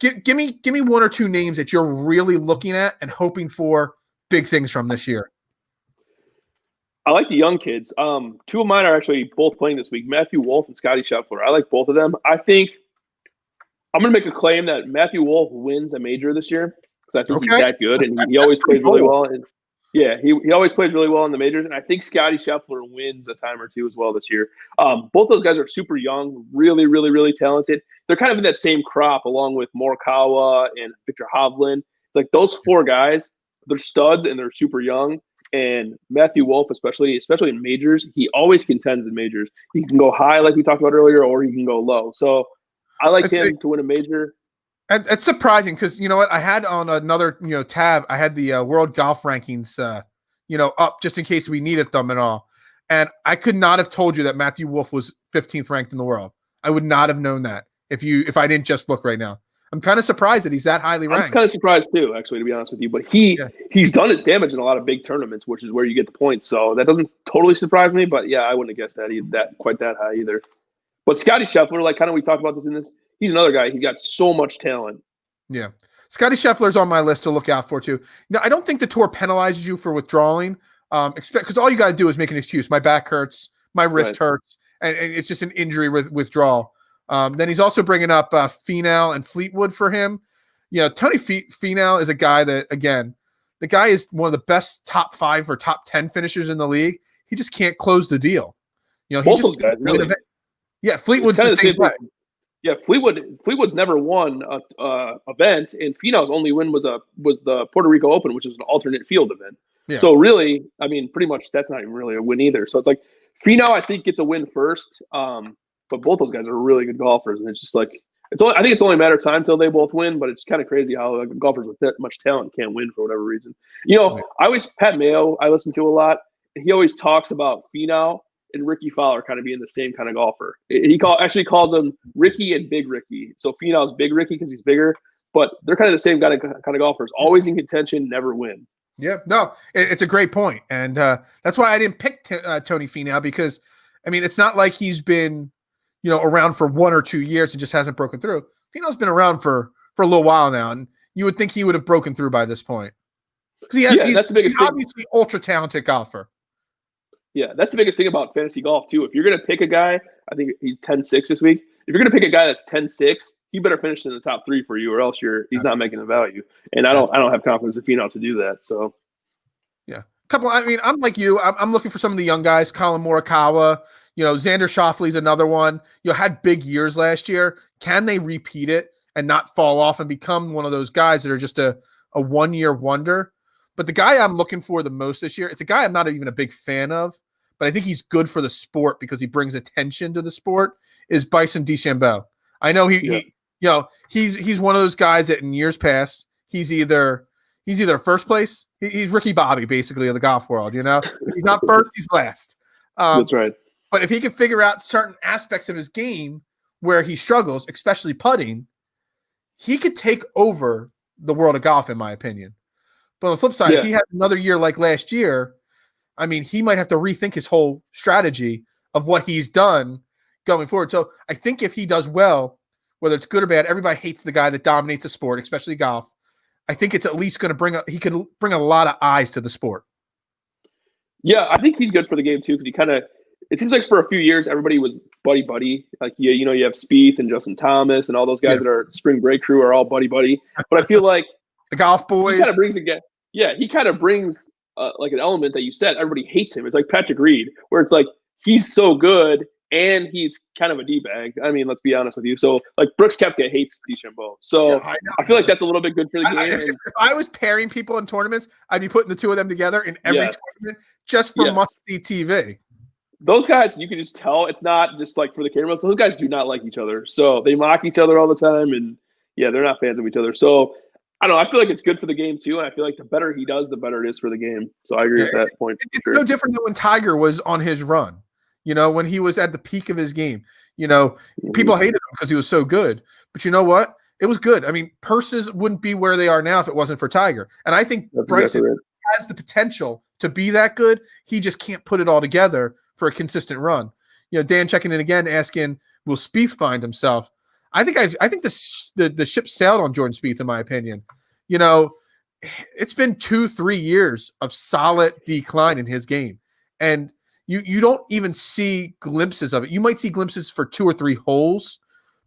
Give me 1 or 2 names that you're really looking at and hoping for big things from this year. I like the young kids. 2 of mine are actually both playing this week, Matthew Wolff and Scotty Scheffler. I like both of them. I think I'm going to make a claim that Matthew Wolff wins a major this year because I think he's that good, and he always plays really well. And he always plays really well in the majors, and I think Scotty Scheffler wins a time or 2 as well this year. Both those guys are super young, really, really, really talented. They're kind of in that same crop along with Morikawa and Victor Hovland. It's like those 4 guys, they're studs and they're super young. And Matthew Wolff, especially in majors, he always contends in majors. He can go high, like we talked about earlier, or he can go low. So I like him to win a major. It's surprising because you know what? I had on another tab. I had the world golf rankings, up just in case we needed them and all. And I could not have told you that Matthew Wolff was 15th ranked in the world. I would not have known that if I didn't just look right now. I'm kind of surprised that he's that highly ranked. I'm kind of surprised too, actually, to be honest with you. But he's done his damage in a lot of big tournaments, which is where you get the points. So that doesn't totally surprise me. But yeah, I wouldn't have guessed that quite that high either. But Scotty Scheffler, like kind of we talked about this in this, he's another guy. He's got so much talent. Yeah. Scotty Scheffler's on my list to look out for too. Now, I don't think the tour penalizes you for withdrawing, because all you got to do is make an excuse. My back hurts, my wrist hurts, and it's just an injury withdrawal. Then he's also bringing up Finau and Fleetwood for him. Tony Finau is a guy that, again, the guy is one of the best top 5 or top 10 finishers in the league. He just can't close the deal. Both those guys, really. Yeah, Fleetwood's the same way. Yeah, Fleetwood's never won a event, and Finau's only win was the Puerto Rico Open, which is an alternate field event. Yeah. So really, I mean, pretty much that's not even really a win either. So it's like Finau, I think, gets a win first. But both those guys are really good golfers, and it's just like I think it's only a matter of time until they both win. But it's kind of crazy how golfers with that much talent can't win for whatever reason. Pat Mayo I listen to a lot, and he always talks about Finau and Ricky Fowler kind of being the same kind of golfer. He actually calls them Ricky and Big Ricky. So Finau's Big Ricky because he's bigger, but they're kind of the same kind of golfers. Always in contention, never win. Yeah, no, it's a great point, and that's why I didn't pick Tony Finau because, I mean, it's not like he's been around for 1 or 2 years and just hasn't broken through. Finau's been around for a little while now, and you would think he would have broken through by this point. That's the biggest thing. Obviously ultra talented golfer. Yeah, that's the biggest thing about fantasy golf too. If you're going to pick a guy, I think he's 10-6 this week. If you're going to pick a guy that's 10-6, he better finish in the top 3 for you, or else he's not making a value. And I don't have confidence in Finau to do that. So, yeah, I'm like you. I'm looking for some of the young guys. Colin Morikawa, Xander Schauffele's another one. Had big years last year. Can they repeat it and not fall off and become one of those guys that are just a 1-year wonder? But the guy I'm looking for the most this year, it's a guy I'm not even a big fan of, but I think he's good for the sport because he brings attention to the sport, is Bryson DeChambeau. I know he's one of those guys that in years past, he's either first place, he's Ricky Bobby basically of the golf world, He's not first, he's last. That's right. But if he can figure out certain aspects of his game where he struggles, especially putting, he could take over the world of golf, in my opinion. But on the flip side, if he had another year like last year, I mean, he might have to rethink his whole strategy of what he's done going forward. So I think if he does well, whether it's good or bad, everybody hates the guy that dominates the sport, especially golf. I think it's at least going to he could bring a lot of eyes to the sport. Yeah, I think he's good for the game too, because it seems like for a few years everybody was buddy. Like you have Spieth and Justin Thomas and all those guys that are spring break crew are all buddy. But I feel like the golf boys. He kind of brings he kind of brings like an element that you said everybody hates him. It's like Patrick Reed, where it's like he's so good and he's kind of a D-bag. I mean, let's be honest with you. So like Brooks Koepka hates DeChambeau. So I feel like that's a little bit good for the game. If I was pairing people in tournaments, I'd be putting the two of them together in every tournament just for must-see TV. Those guys, you can just tell it's not just like for the cameras. Those guys do not like each other. So they mock each other all the time. And they're not fans of each other. So I don't know. I feel like it's good for the game too. And I feel like the better he does, the better it is for the game. So I agree with that point. It's no different than when Tiger was on his run. When he was at the peak of his game, people hated him because he was so good. But you know what? It was good. I mean, purses wouldn't be where they are now if it wasn't for Tiger. And I think Bryson has the potential to be that good. He just can't put it all together for a consistent run. Dan checking in again, asking, will Spieth find himself? I think the ship sailed on Jordan Spieth, in my opinion. It's been 2-3 years of solid decline in his game. And you don't even see glimpses of it. You might see glimpses for 2 or 3 holes,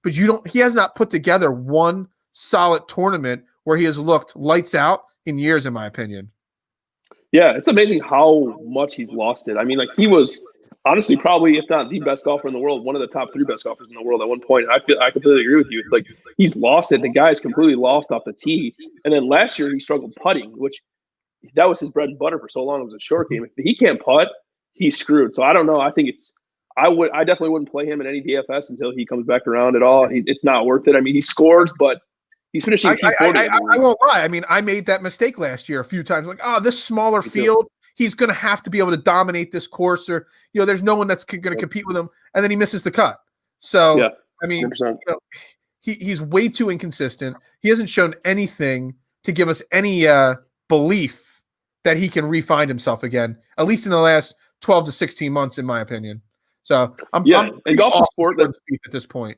but he has not put together one solid tournament where he has looked lights out in years, in my opinion. Yeah, it's amazing how much he's lost it. I mean, like he was honestly probably, if not the best golfer in the world, one of the top 3 best golfers in the world at one point. I completely agree with you. It's like he's lost it. The guy's completely lost off the tee. And then last year he struggled putting, which that was his bread and butter for so long. It was a short game. If he can't putt, he's screwed. So I don't know. I think I definitely wouldn't play him in any DFS until he comes back around at all. It's not worth it. I mean, he scores, but he's finishing T40. I won't lie. I mean, I made that mistake last year a few times. Like, this smaller field, he's going to have to be able to dominate this course, or there's no one that's going to compete with him, and then he misses the cut. So, yeah, I mean, he's way too inconsistent. He hasn't shown anything to give us any belief that he can refine himself again, at least in the last 12 to 16 months, in my opinion. So, I'm and golf's a sport that at this point.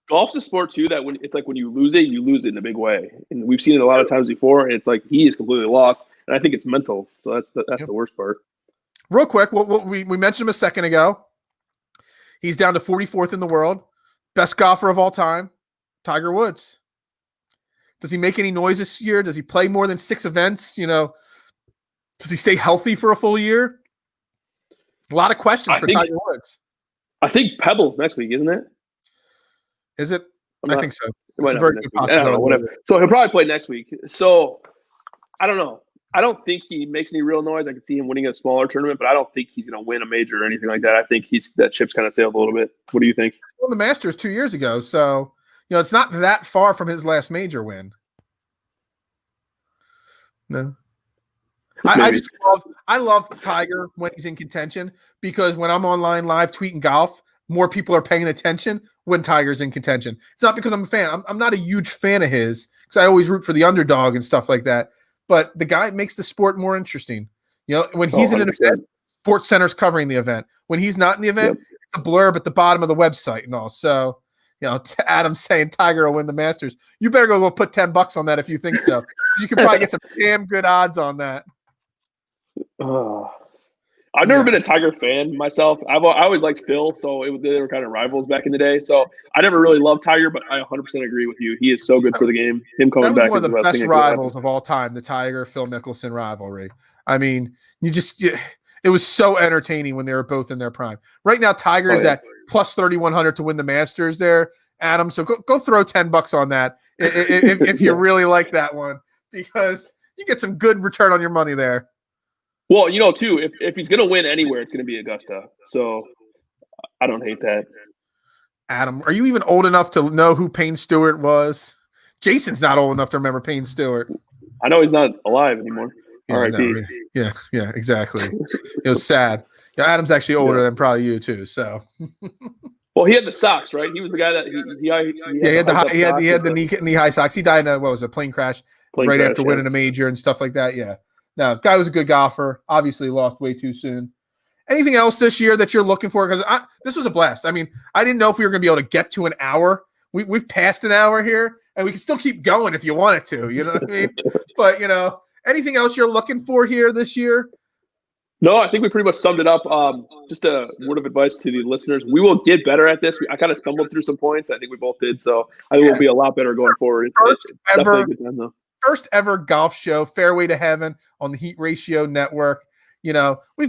Golf's a sport too that when you lose it in a big way, and we've seen it a lot of times before. And it's like he is completely lost, and I think it's mental. So that's the worst part. Real quick, we mentioned him a second ago. He's down to 44th in the world, best golfer of all time, Tiger Woods. Does he make any noise this year? Does he play more than 6 events? Does he stay healthy for a full year? A lot of questions for Tiger Woods. I think Pebbles next week, isn't it? Is it? I think so. It's a very good possibility. I don't know, whatever. So he'll probably play next week. So I don't know. I don't think he makes any real noise. I could see him winning a smaller tournament, but I don't think he's going to win a major or anything like that. I think that ship's kind of sailed a little bit. What do you think? Well, the Masters 2 years ago, so it's not that far from his last major win. No. I love Tiger when he's in contention, because when I'm online live tweeting golf, more people are paying attention when Tiger's in contention. It's not because I'm a fan. I'm not a huge fan of his, because I always root for the underdog and stuff like that. But the guy makes the sport more interesting. When he's in an event, Sports Center's covering the event. When he's not in the event, it's a blurb at the bottom of the website and all. So, Adam saying Tiger will win the Masters. You better go put $10 on that if you think so. You can probably get some damn good odds on that. I've never been a Tiger fan myself. I always liked Phil, so they were kind of rivals back in the day. So I never really loved Tiger, but I 100% agree with you. He is so good for the game. Him coming back is one of the best rivals of all time, the Tiger-Phil Mickelson rivalry. I mean, it was so entertaining when they were both in their prime. Right now, Tiger is at plus 3,100 to win the Masters there, Adam. So go throw $10 on that if you really like that one, because you get some good return on your money there. Well, too, if he's going to win anywhere, it's going to be Augusta. So I don't hate that. Adam, are you even old enough to know who Payne Stewart was? Jason's not old enough to remember Payne Stewart. I know he's not alive anymore. Yeah, R.I.P. Yeah, exactly. It was sad. Adam's actually older than probably you too. So. Well, he had the socks, right? He was the guy that he had the knee-high socks. He died in a plane crash after winning a major and stuff like that. Yeah. No, guy was a good golfer. Obviously lost way too soon. Anything else this year that you're looking for? Because this was a blast. I mean, I didn't know if we were going to be able to get to an hour. We've passed an hour here, and we can still keep going if you wanted to. You know what I mean? But, anything else you're looking for here this year? No, I think we pretty much summed it up. Just a word of advice to the listeners. We will get better at this. I kind of stumbled through some points. I think we both did. So I think we'll be a lot better going forward. It's definitely a good time, though. First ever golf show, Fairway to Heaven on the Heat Ratio Network. We've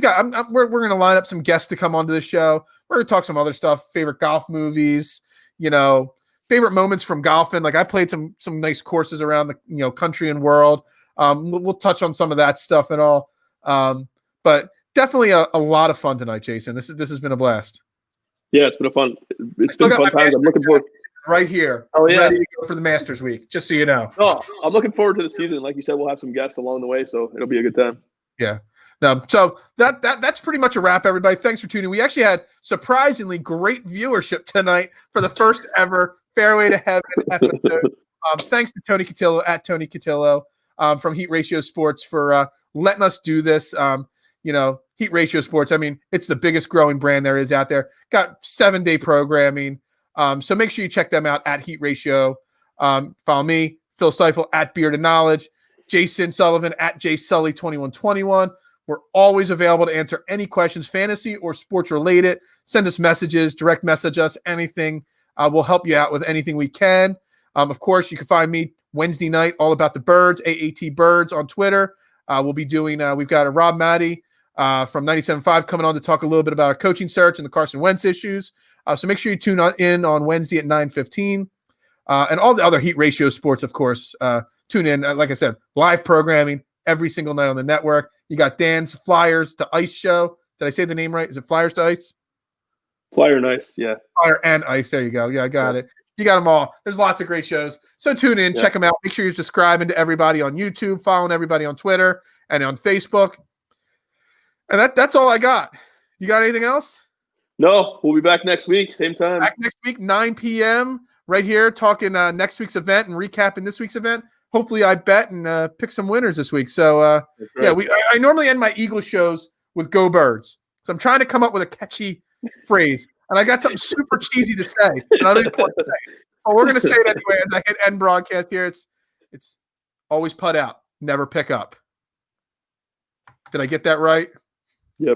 got we're going to line up some guests to come onto the show. We're going to talk some other stuff, favorite golf movies, favorite moments from golfing. Like I played some nice courses around the country and world. We'll touch on some of that stuff and all. But definitely a lot of fun tonight, Jason. This has been a blast. Yeah, it's been fun times. I'm looking forward. Right here. Oh, yeah. Ready to go for the Masters week, just so you know. Oh, I'm looking forward to the season. Like you said, we'll have some guests along the way, so it'll be a good time. Yeah. No, so that's pretty much a wrap, everybody. Thanks for tuning in. We actually had surprisingly great viewership tonight for the first ever Fairway to Heaven episode. Thanks to Tony Cotillo at Tony Cotillo from Heat Ratio Sports for letting us do this. Heat Ratio Sports, I mean, it's the biggest growing brand there is out there. Got 7-day programming. So make sure you check them out at Heat Ratio. Follow me, Phil Stiefel at Beard and Knowledge, Jason Sullivan at JSully2121. We're always available to answer any questions, fantasy or sports related. Send us messages, direct message us, anything. We'll help you out with anything we can. Of course, you can find me Wednesday night, all about the birds, AAT Birds on Twitter. We'll be doing, we've got a Rob Matty from 97.5 coming on to talk a little bit about our coaching search and the Carson Wentz issues. So make sure you tune in on Wednesday at 9:15. And all the other Heat Ratio Sports, of course, tune in. Like I said, live programming every single night on the network. You got Dan's Flyers to Ice show. Did I say the name right? Is it Flyers to Ice? Flyer Nice, yeah. Fire and Ice. There you go. Yeah, I got it. You got them all. There's lots of great shows. So tune in, check them out. Make sure you're subscribing to everybody on YouTube, following everybody on Twitter and on Facebook. And that's all I got. You got anything else? No, we'll be back next week, same time. Back next week, 9 p.m. right here, talking next week's event and recapping this week's event. Hopefully I bet and pick some winners this week. So, right. I normally end my Eagles shows with Go Birds. So I'm trying to come up with a catchy phrase. And I got something super cheesy to say. And I don't even want to say it. But we're going to say it anyway as I hit end broadcast here. It's always put out, never pick up. Did I get that right?